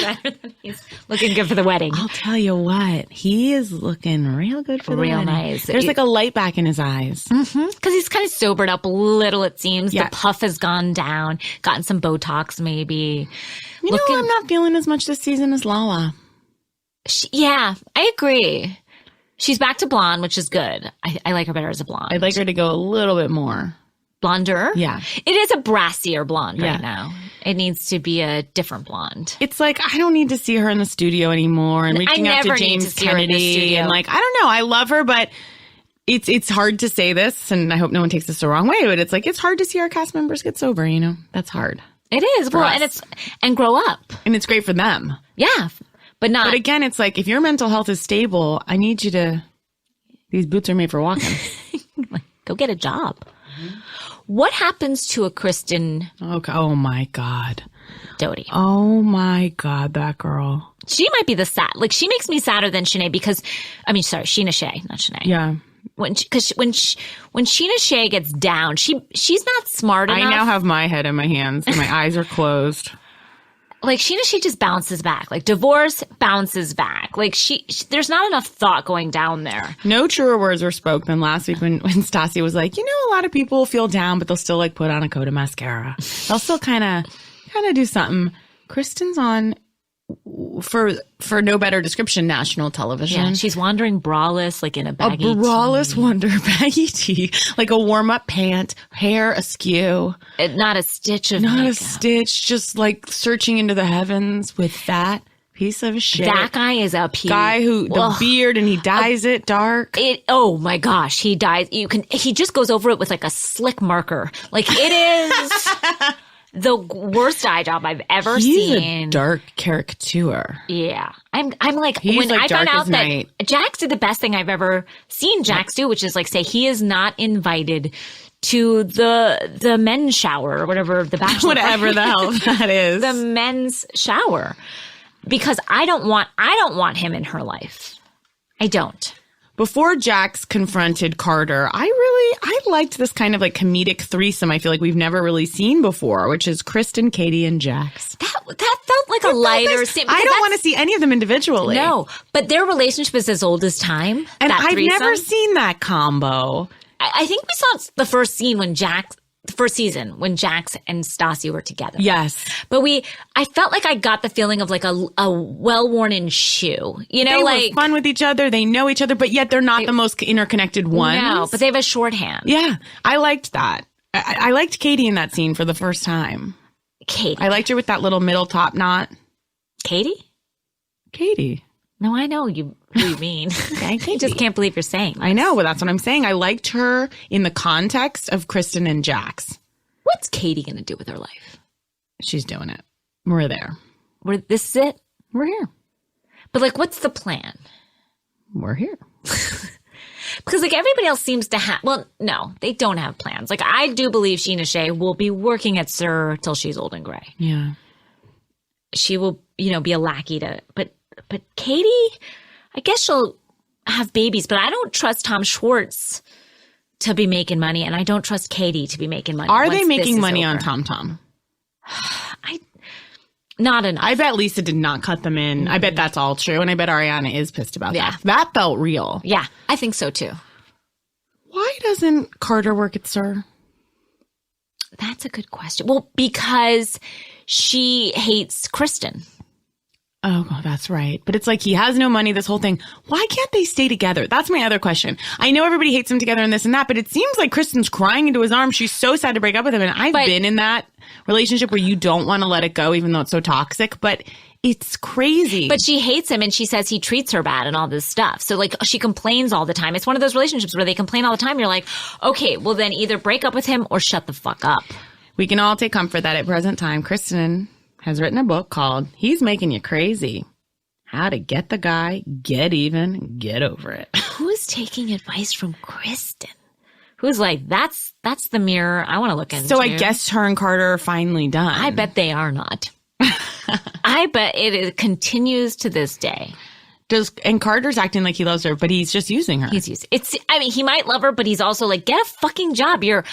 He's looking good for the wedding. I'll tell you what. He is looking real good for the wedding. Real nice. There's like a light back in his eyes. Mm-hmm. Because he's kind of sobered up a little, it seems. Yeah. The puff has gone down. Gotten some Botox, maybe. I'm not feeling as much this season as Lala. Yeah, I agree. She's back to blonde, which is good. I like her better as a blonde. I'd like her to go a little bit more. Blonder? Yeah. It is a brassier blonde right now. It needs to be a different blonde. It's like, I don't need to see her in the studio anymore and reaching out to James Kennedy. And like, I don't know. I love her, but it's hard to say this, and I hope no one takes this the wrong way, but it's like, it's hard to see our cast members get sober, That's hard. It is. Well, and grow up. And it's great for them. Yeah. But again, it's like, if your mental health is stable, I need these boots are made for walking. Go get a job. Mm-hmm. What happens to a Kristen? Okay. Oh my God. Doty. Oh my God, that girl. She might be she makes me sadder than Shanae Sheena Shea, not Shanae. Yeah. When Sheena Shea gets down, she's not smart enough. I now have my head in my hands and my eyes are closed. Like Sheena Shea just bounces back. Like divorce bounces back. Like there's not enough thought going down there. No truer words were spoke than last week when Stassi was like, a lot of people feel down, but they'll still like put on a coat of mascara. They'll still kind of do something. Kristen's on for no better description, national television. Yeah, she's wandering braless, like in a baggy a braless wonder baggy tee, like a warm up pant, hair askew, not a stitch of makeup. Just like searching into the heavens with that piece of shit. That guy is a guy who the beard and he dyes it dark. Oh my gosh, he dyes. He just goes over it with like a slick marker. Like it is. The worst eye job I've ever seen. He's a dark caricature. Yeah. I'm like, he's when like I found out that night. Jax did the best thing I've ever seen Jax do, which is like say he is not invited to the men's shower or whatever, the bachelor Whatever the hell that is. the men's shower, because I don't want him in her life. I don't. Before Jax confronted Carter, I liked this kind of like comedic threesome I feel like we've never really seen before, which is Kristen, Katie, and Jax. That felt like a lighter scene. I don't want to see any of them individually. No, but their relationship is as old as time. And that I've threesome. never seen that combo. I think we saw the first scene when the first season when Jax and Stassi were together. Yes. But I felt like I got the feeling of like a well-worn shoe. You know, They like were fun with each other. They know each other, but yet they're not the most interconnected ones. No, but they have a shorthand. Yeah. I liked that. I liked Katie in that scene for the first time. Katie. I liked her with that little middle top knot. Katie? Katie. No, I know who you mean. I just can't believe you're saying that. I know, but that's what I'm saying. I liked her in the context of Kristen and Jax. What's Katie going to do with her life? She's doing it. We're there. This is it? We're here. But like, what's the plan? We're here. Because like everybody else seems to have, well, no, they don't have plans. Like I do believe Sheena Shea will be working at SUR till she's old and gray. Yeah. She will, be a lackey but Katie, I guess she'll have babies, but I don't trust Tom Schwartz to be making money, and I don't trust Katie to be making money. Are they making money on TomTom? Not enough. I bet Lisa did not cut them in. I bet that's all true, and I bet Ariana is pissed about that. That felt real. Yeah, I think so too. Why doesn't Carter work at SUR? That's a good question. Well, because she hates Kristen. Oh, that's right. But it's like he has no money, this whole thing. Why can't they stay together? That's my other question. I know everybody hates them together and this and that, but it seems like Kristen's crying into his arms. She's so sad to break up with him. And I've been in that relationship where you don't want to let it go, even though it's so toxic. But it's crazy. But she hates him and she says he treats her bad and all this stuff. So like she complains all the time. It's one of those relationships where they complain all the time. You're like, okay, well then either break up with him or shut the fuck up. We can all take comfort that at present time, Kristen has written a book called He's Making You Crazy. How to get the guy, get even, get over it. Who's taking advice from Kristen? Who's like, that's the mirror I want to look into. So I guess her and Carter are finally done. I bet they are not. I bet it continues to this day. And Carter's acting like he loves her, but he's just using her. He might love her, but he's also like, get a fucking job. You're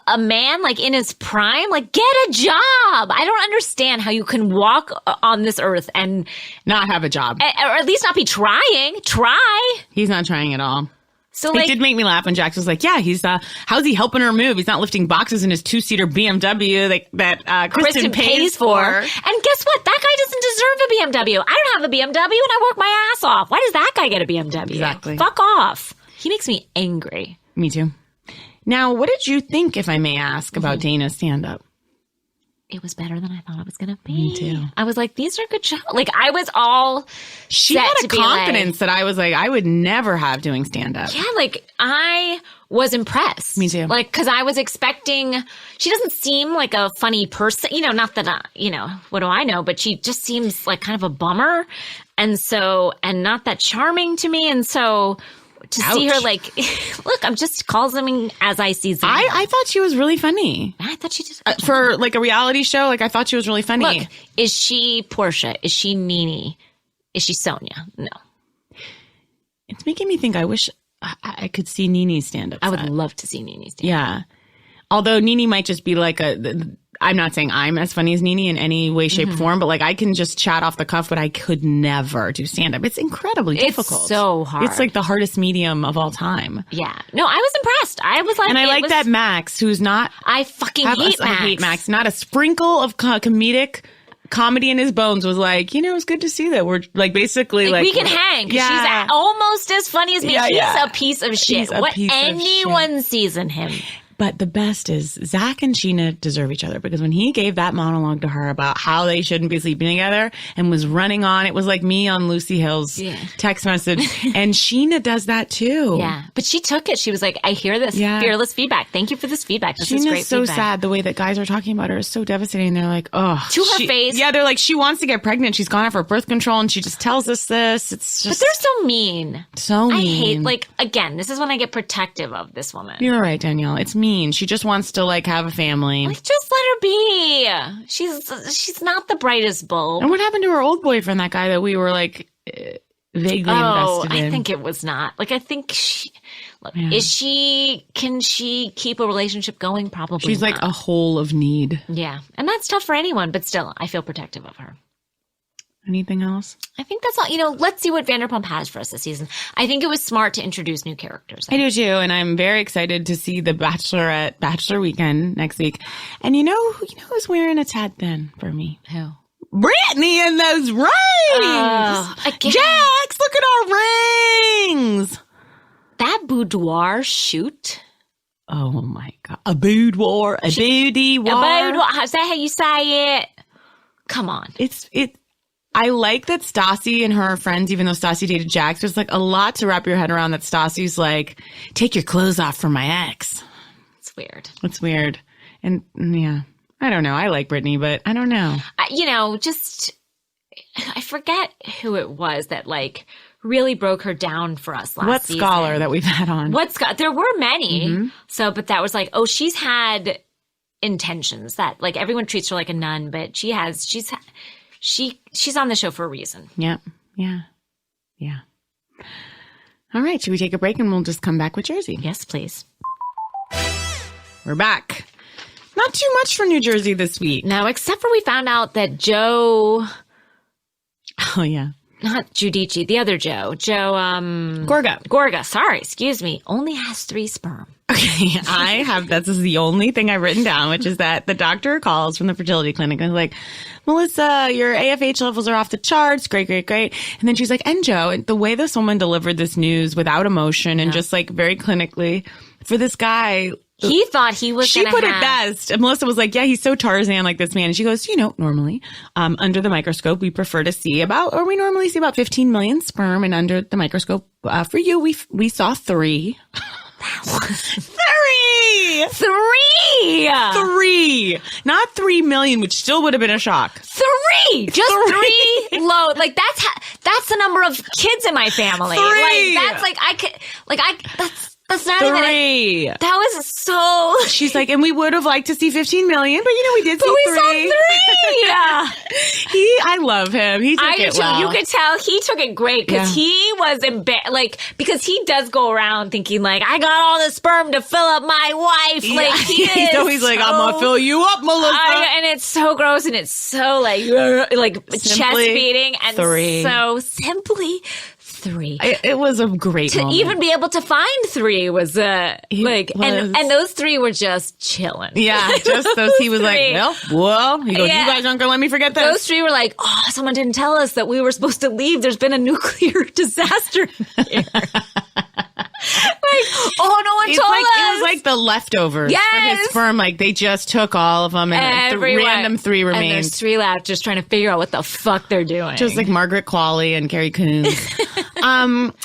a man like in his prime, like get a job. I don't understand how you can walk on this earth and not have a job, or at least not be trying. Try. He's not trying at all. So it did make me laugh when Jax was like, yeah, he's how's he helping her move? He's not lifting boxes in his 2-seater BMW that Kristen pays for. And guess what? That guy doesn't deserve a BMW. I don't have a BMW and I work my ass off. Why does that guy get a BMW? Exactly. Fuck off. He makes me angry. Me too. Now, what did you think, if I may ask, about Dana's stand-up? It was better than I thought it was going to be. Me too. I was like, these are good shows. Like, I was all She had a confidence that I was like, I would never have doing stand-up. Yeah, like, I was impressed. Me too. Like, because I was expecting, she doesn't seem like a funny person. Not that, what do I know? But she just seems like kind of a bummer. And not that charming to me. And so to see her like, look, I'm just calls them as I see them. I thought she was really funny. I thought she did for like a reality show. Like I thought she was really funny. Look, is she Portia? Is she Nene? Is she Sonia? No. It's making me think. I wish I could see Nene stand up. I would love to see Nene stand up. Yeah. Although Nene might just be like I'm not saying I'm as funny as Nene in any way, shape, or form, but like I can just chat off the cuff, but I could never do stand up. It's incredibly difficult. It's so hard. It's like the hardest medium of all time. Yeah. No, I was impressed. I was like, and I like that Max, who's not. I fucking hate Max. I hate Max. Not a sprinkle of comedic comedy in his bones. Was like, it's good to see that we're like basically like we can hang. Yeah. She's almost as funny as me. He's a piece of shit. What anyone sees in him. But the best is Zach and Sheena deserve each other, because when he gave that monologue to her about how they shouldn't be sleeping together and was running on, it was like me on Lucy Hill's text message. And Sheena does that too. Yeah. But she took it. She was like, I hear this fearless feedback. Thank you for this feedback. This is great Sheena's so feedback. sad. The way that guys are talking about her is so devastating. They're like, oh. To her face. Yeah, they're like, she wants to get pregnant. She's gone out for birth control and she just tells us this. It's just. But they're so mean. So mean. I hate, like, again, this is when I get protective of this woman. You're right, Danielle. It's mean. She just wants to, like, have a family. Like, just let her be. She's not the brightest bulb. And what happened to her old boyfriend, that guy that we were, like, vaguely invested in? I think it was not. Like, I think can she keep a relationship going? Probably She's not. like a hole of need. Yeah. And that's tough for anyone, but still, I feel protective of her. Anything else? I think that's all. You know, let's see what Vanderpump has for us this season. I think it was smart to introduce new characters. I do too, and I'm very excited to see the Bachelorette Bachelor weekend next week. And you know who's wearing a tad thin for me? Who? Brittany and those rings! Again. Jax, look at our rings! That boudoir shoot. Oh my God. A boudoir, a boudoir. Is that how you say it? Come on. I like that Stassi and her friends, even though Stassi dated Jax, there's like a lot to wrap your head around that Stassi's like, take your clothes off for my ex. It's weird. It's weird. And yeah, I don't know. I like Brittany, but I don't know. I forget who it was that like really broke her down for us last season. What scholar that we've had on? There were many. Mm-hmm. So, but that was like, oh, she's had intentions that like everyone treats her like a nun, but she's on the show for a reason. Yeah. All right. Should we take a break and we'll just come back with Jersey? Yes, please. We're back. Not too much for New Jersey this week. No, except for we found out that Joe. Oh, yeah. Not Giudice, the other Joe. Gorga, sorry, excuse me, only has 3 sperm. Okay, this is the only thing I've written down, which is that the doctor calls from the fertility clinic and is like, Melissa, your AFH levels are off the charts. Great. And then she's like, and Joe, and the way this woman delivered this news without emotion and just like very clinically for this guy. He thought he was She put it best. And Melissa was like, yeah, he's so Tarzan like this man. And she goes, normally, under the microscope, we normally see about 15 million sperm. And under the microscope, for you, we saw 3. Three! Not 3 million, which still would have been a shock. 3! Just 3 low. Like, that's the number of kids in my family. 3! That's not 3. Even that was so. She's like, and we would have liked to see 15 million, but we did see 3. We saw 3. I love him. He took it well. You could tell he took it great because he was because he does go around thinking like, I got all the sperm to fill up my wife. Yeah. Like he's always like, I'm gonna fill you up, Melissa. And it's so gross and it's so like chest beating and 3. so simply 3. It was a great moment. Even be able to find 3 was and those 3 were just chilling. Yeah, just those. He was like, well, he goes, you guys aren't gonna let me forget this. Those 3 were like, oh, someone didn't tell us that we were supposed to leave. There's been a nuclear disaster here. No one told us. It was like the leftovers for his sperm. Like they just took all of them and random 3 remained. And there's 3 left just trying to figure out what the fuck they're doing. Just like Margaret Qualley and Carrie Coons.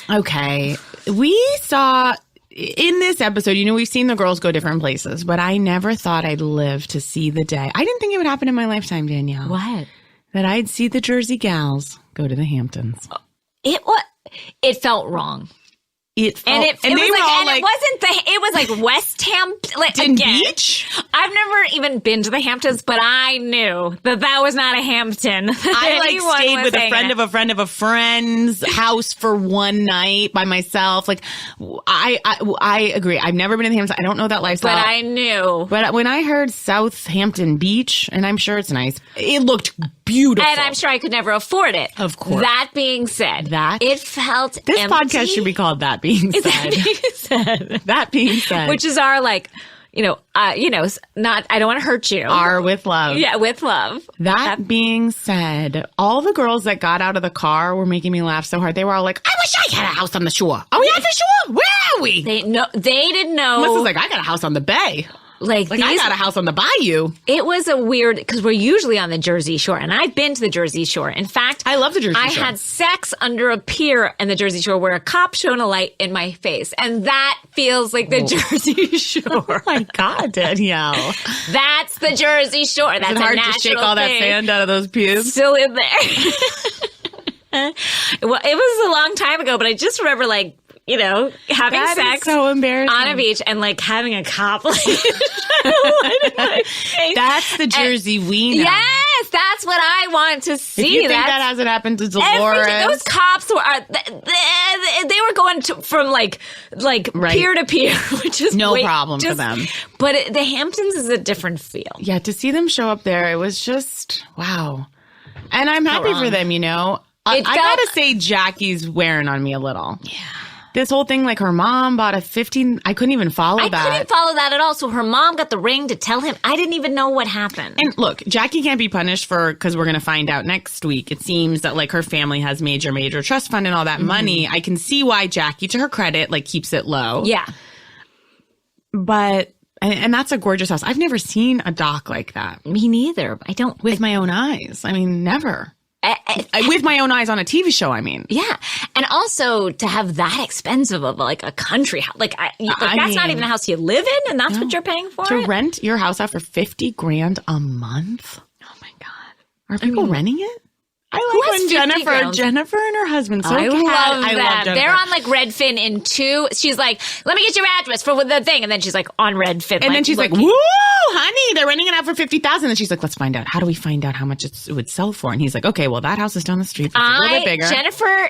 Okay. We saw in this episode, we've seen the girls go different places, but I never thought I'd live to see the day. I didn't think it would happen in my lifetime, Danielle. What? That I'd see the Jersey gals go to the Hamptons. It felt wrong. It was like West Hampton, like again, Beach. I've never even been to the Hamptons, but I knew that was not a Hampton. I stayed with a friend of a friend of a friend's house for one night by myself. Like I agree. I've never been to the Hamptons. I don't know that lifestyle. But I knew. But when I heard Southampton Beach, and I'm sure it's nice, it looked beautiful. And I'm sure I could never afford it. Of course. That being said, it felt this empty. podcast should be called That Being Said. That being said. Which is our not, I don't want to hurt you. Our with love. Yeah, with love. That being said, all the girls that got out of the car were making me laugh so hard. They were all like, I wish I had a house on the shore. Are we on the shore? Where are we? They didn't know. Melissa's like, I got a house on the bay. Like I got a house on the bayou. It was a weird, because we're usually on the Jersey Shore, and I've been to the Jersey Shore. In fact, I love the Jersey Shore. I had sex under a pier in the Jersey Shore where a cop shone a light in my face, and that feels like the Jersey Shore. Oh my God, Danielle. That's the Jersey Shore. That's Is it hard a national to shake all that thing. sand out of those pubes? Still in there. Well, it was a long time ago, but I just remember, like, you know, having That is sex so embarrassing. on a beach and like having a cop like That's the Jersey we know. Yes, that's what I want to see. If you think that hasn't happened to Dolores, those cops they were going from like Right. peer to peer, which is No problem for them. But the Hamptons is a different feel. yeah, to see them show up there, it was just wow. And I'm happy for them, you know. I gotta say, Jackie's wearing on me a little. Yeah. This whole thing, like her mom bought a 15. I couldn't even follow that. I couldn't follow that at all. So her mom got the ring to tell him. I didn't even know what happened. And look, Jackie can't be punished because we're going to find out next week. It seems that like her family has major trust fund and all that money. I can see why Jackie, to her credit, like keeps it low. Yeah. But, and that's a gorgeous house. I've never seen a dock like that. Me neither. I don't. With my own eyes. I mean, never. With my own eyes on a TV show, I mean. Yeah. And also to have that expensive of like a country house. Like, that's not even a house you live in, and that's what you're paying for? To rent your house out for $50,000 a month? Oh my God. Are people renting it? I like when Jennifer and her husband. I love them. They're on like Redfin in 2. She's like, let me get your address for the thing. And then she's like on Redfin. And then she's like, woo, honey, they're renting it out for $50,000. And she's like, let's find out. How do we find out how much it would sell for? And he's like, okay, well, that house is down the street. It's a little bit bigger. Jennifer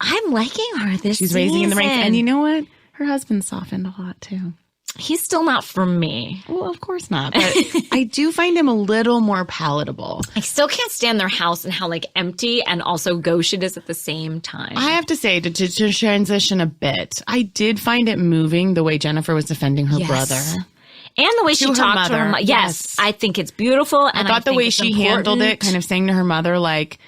I'm liking her this She's raising in the ranks. And you know what? Her husband softened a lot too. He's still not for me. Well, of course not. But I do find him a little more palatable. I still can't stand their house and how like empty and also gauche it is at the same time. I have to say, to transition a bit, I did find it moving the way Jennifer was defending her brother. And the way she talked to her mother. Yes, I think it's beautiful. And I thought the way she handled it, kind of saying to her mother, like,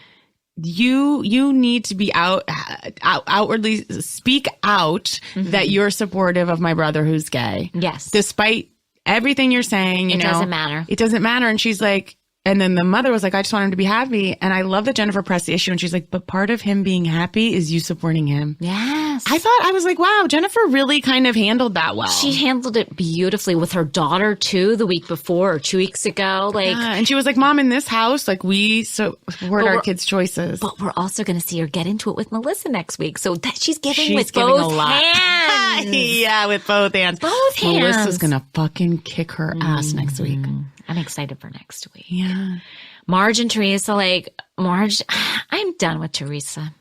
you need to be outwardly speak out that you're supportive of my brother who's gay. Yes. Despite everything you're saying, it doesn't matter. It doesn't matter. And she's like, and then the mother was like, I just want him to be happy. And I love that Jennifer pressed the issue. And she's like, but part of him being happy is you supporting him. Yes. I was like, wow, Jennifer really kind of handled that well. She handled it beautifully with her daughter too, the week before or 2 weeks ago. Like, and she was like, Mom, in this house, like we support our kids' choices. But we're also going to see her get into it with Melissa next week. So that she's giving with both hands. Yeah, with both hands. Both hands. Melissa's going to fucking kick her ass next week. I'm excited for next week. Yeah. Marge and Teresa, Marge, I'm done with Teresa.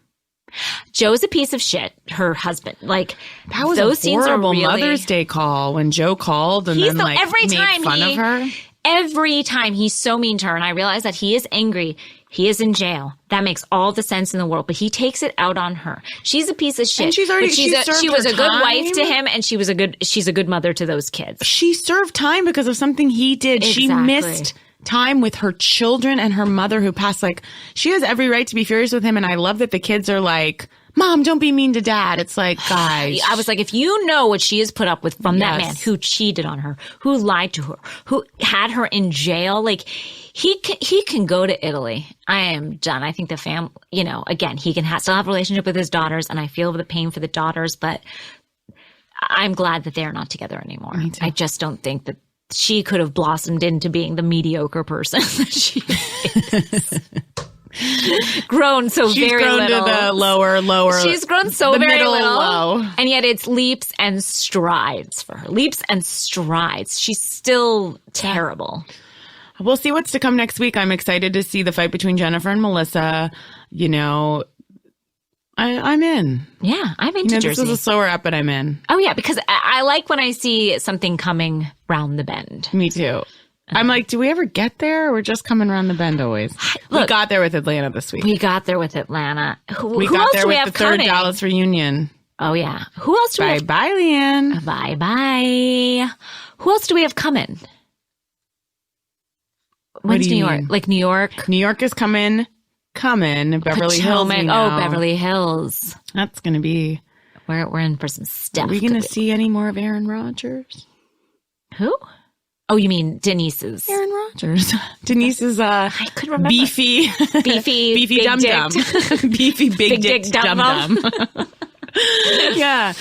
Joe's a piece of shit, her husband. Like, that was those a horrible scenes are really, Mother's Day call when Joe called and then made fun of her. Every time he's so mean to her, and I realize that he is angry. He is in jail. That makes all the sense in the world, but he takes it out on her. She's a piece of shit. And she was a good wife to him, and she's a good mother to those kids. She served time because of something he did. Exactly. She missed time with her children and her mother who passed. Like, she has every right to be furious with him, and I love that the kids are like, Mom, don't be mean to Dad. It's like, guys. I was like, if you know what she has put up with from that man who cheated on her, who lied to her, who had her in jail, like, he can go to Italy. I am done. I think the family, again, he can still have a relationship with his daughters, and I feel the pain for the daughters, but I'm glad that they're not together anymore. I just don't think that she could have blossomed into being the mediocre person that she is. Grown so She's very grown little. To the lower. She's grown so the very middle little. Low. And yet it's leaps and strides for her. Leaps and strides. She's still terrible. We'll see what's to come next week. I'm excited to see the fight between Jennifer and Melissa. I'm in. Yeah, I'm into Jersey. This is a slower up, but I'm in. Oh, yeah, because I like when I see something coming round the bend. Me too. I'm like, do we ever get there? Or we're just coming around the bend always. Look, we got there with Atlanta this week. We got there with Atlanta. Who got there with the third Dallas reunion. Oh, yeah. Who else do we have? Bye, Leanne. Bye. Who else do we have coming? When's New York? Like New York? New York is coming. Beverly Hills. Oh, Beverly Hills. That's going to be... We're in for some stuff. Are we going to see any more of Aaron Rodgers? Who? Oh, you mean Denise's? Aaron Rodgers. Denise's I could remember. beefy Big dum dum. Beefy big dick dum dum. Yeah.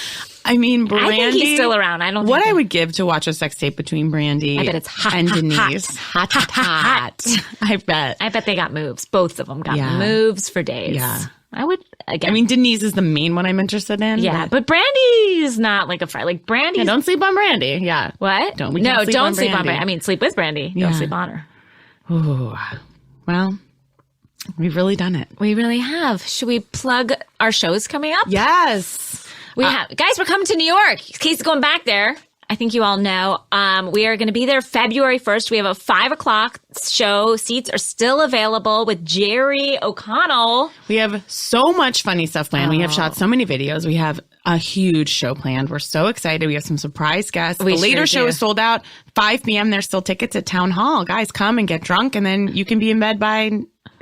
I mean, Brandy. I think he's still around. I don't What think I would give to watch a sex tape between Brandy I bet it's hot, and hot, Denise. hot. Hot. I bet. I bet they got moves. Both of them got Yeah. moves for days. Yeah. I would, again. I mean, Denise is the main one I'm interested in. yeah, but Brandy's not like a friend. Like Brandy's. Yeah, don't sleep on Brandy. Yeah. What? Don't sleep on Brandy. I mean, sleep with Brandy. Yeah. Don't sleep on her. Ooh. Well, we've really done it. We really have. Should we plug our shows coming up? Yes. We have. Guys, we're coming to New York. Casey's going back there. I think you all know. We are going to be there February 1st. We have a 5:00 show. Seats are still available with Jerry O'Connell. We have so much funny stuff planned. We have shot so many videos. We have a huge show planned. We're so excited. We have some surprise guests. We the later sure show do. is sold out. 5 p.m. There's still tickets at Town Hall. Guys, come and get drunk, and then you can be in bed by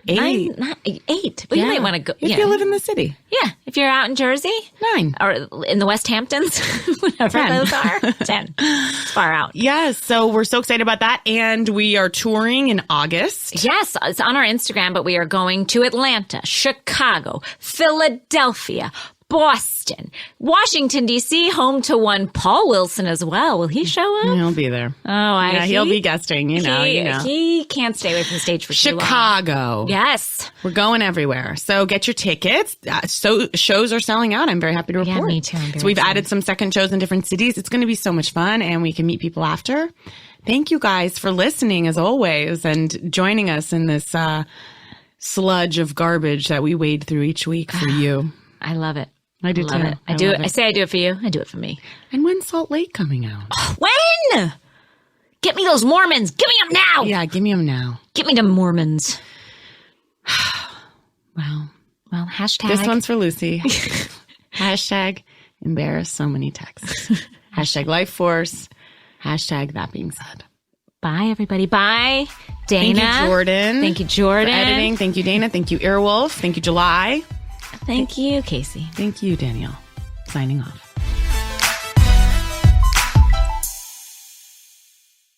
8. Not 8. Well, you might want to go. If you live in the city. Yeah. If you're out in Jersey 9. or in the West Hamptons, whatever 10. those are. 10. It's far out. Yes. So we're so excited about that. And we are touring in August. Yes, it's on our Instagram, but we are going to Atlanta, Chicago, Philadelphia, Boston, Washington, D.C., home to one Paul Wilson as well. Will he show up? He'll be there. Oh, He'll be guesting, you know. He can't stay away from the stage for too long. Chicago. Yes. We're going everywhere. So get your tickets. So shows are selling out. I'm very happy to report. Yeah, me too. I'm very So we've excited. added some second shows in different cities. It's going to be so much fun, and we can meet people after. Thank you guys for listening as always and joining us in this sludge of garbage that we wade through each week for you. I love it. I do love too. it. I do love it. I say I do it for you. I do it for me. And when's Salt Lake coming out? When? Get me those Mormons. Give me them now. Yeah, give me them now. Get me them Mormons. Well, hashtag. this one's for Lucy. Hashtag embarrass so many texts. Hashtag life force. Hashtag that being said. Bye, everybody. Bye, Dana. Thank you, Jordan. Thank you, Jordan. For editing. Thank you, Dana. Thank you, Earwolf. Thank you, July. Thank you, Casey. Thank you, Danielle. Signing off.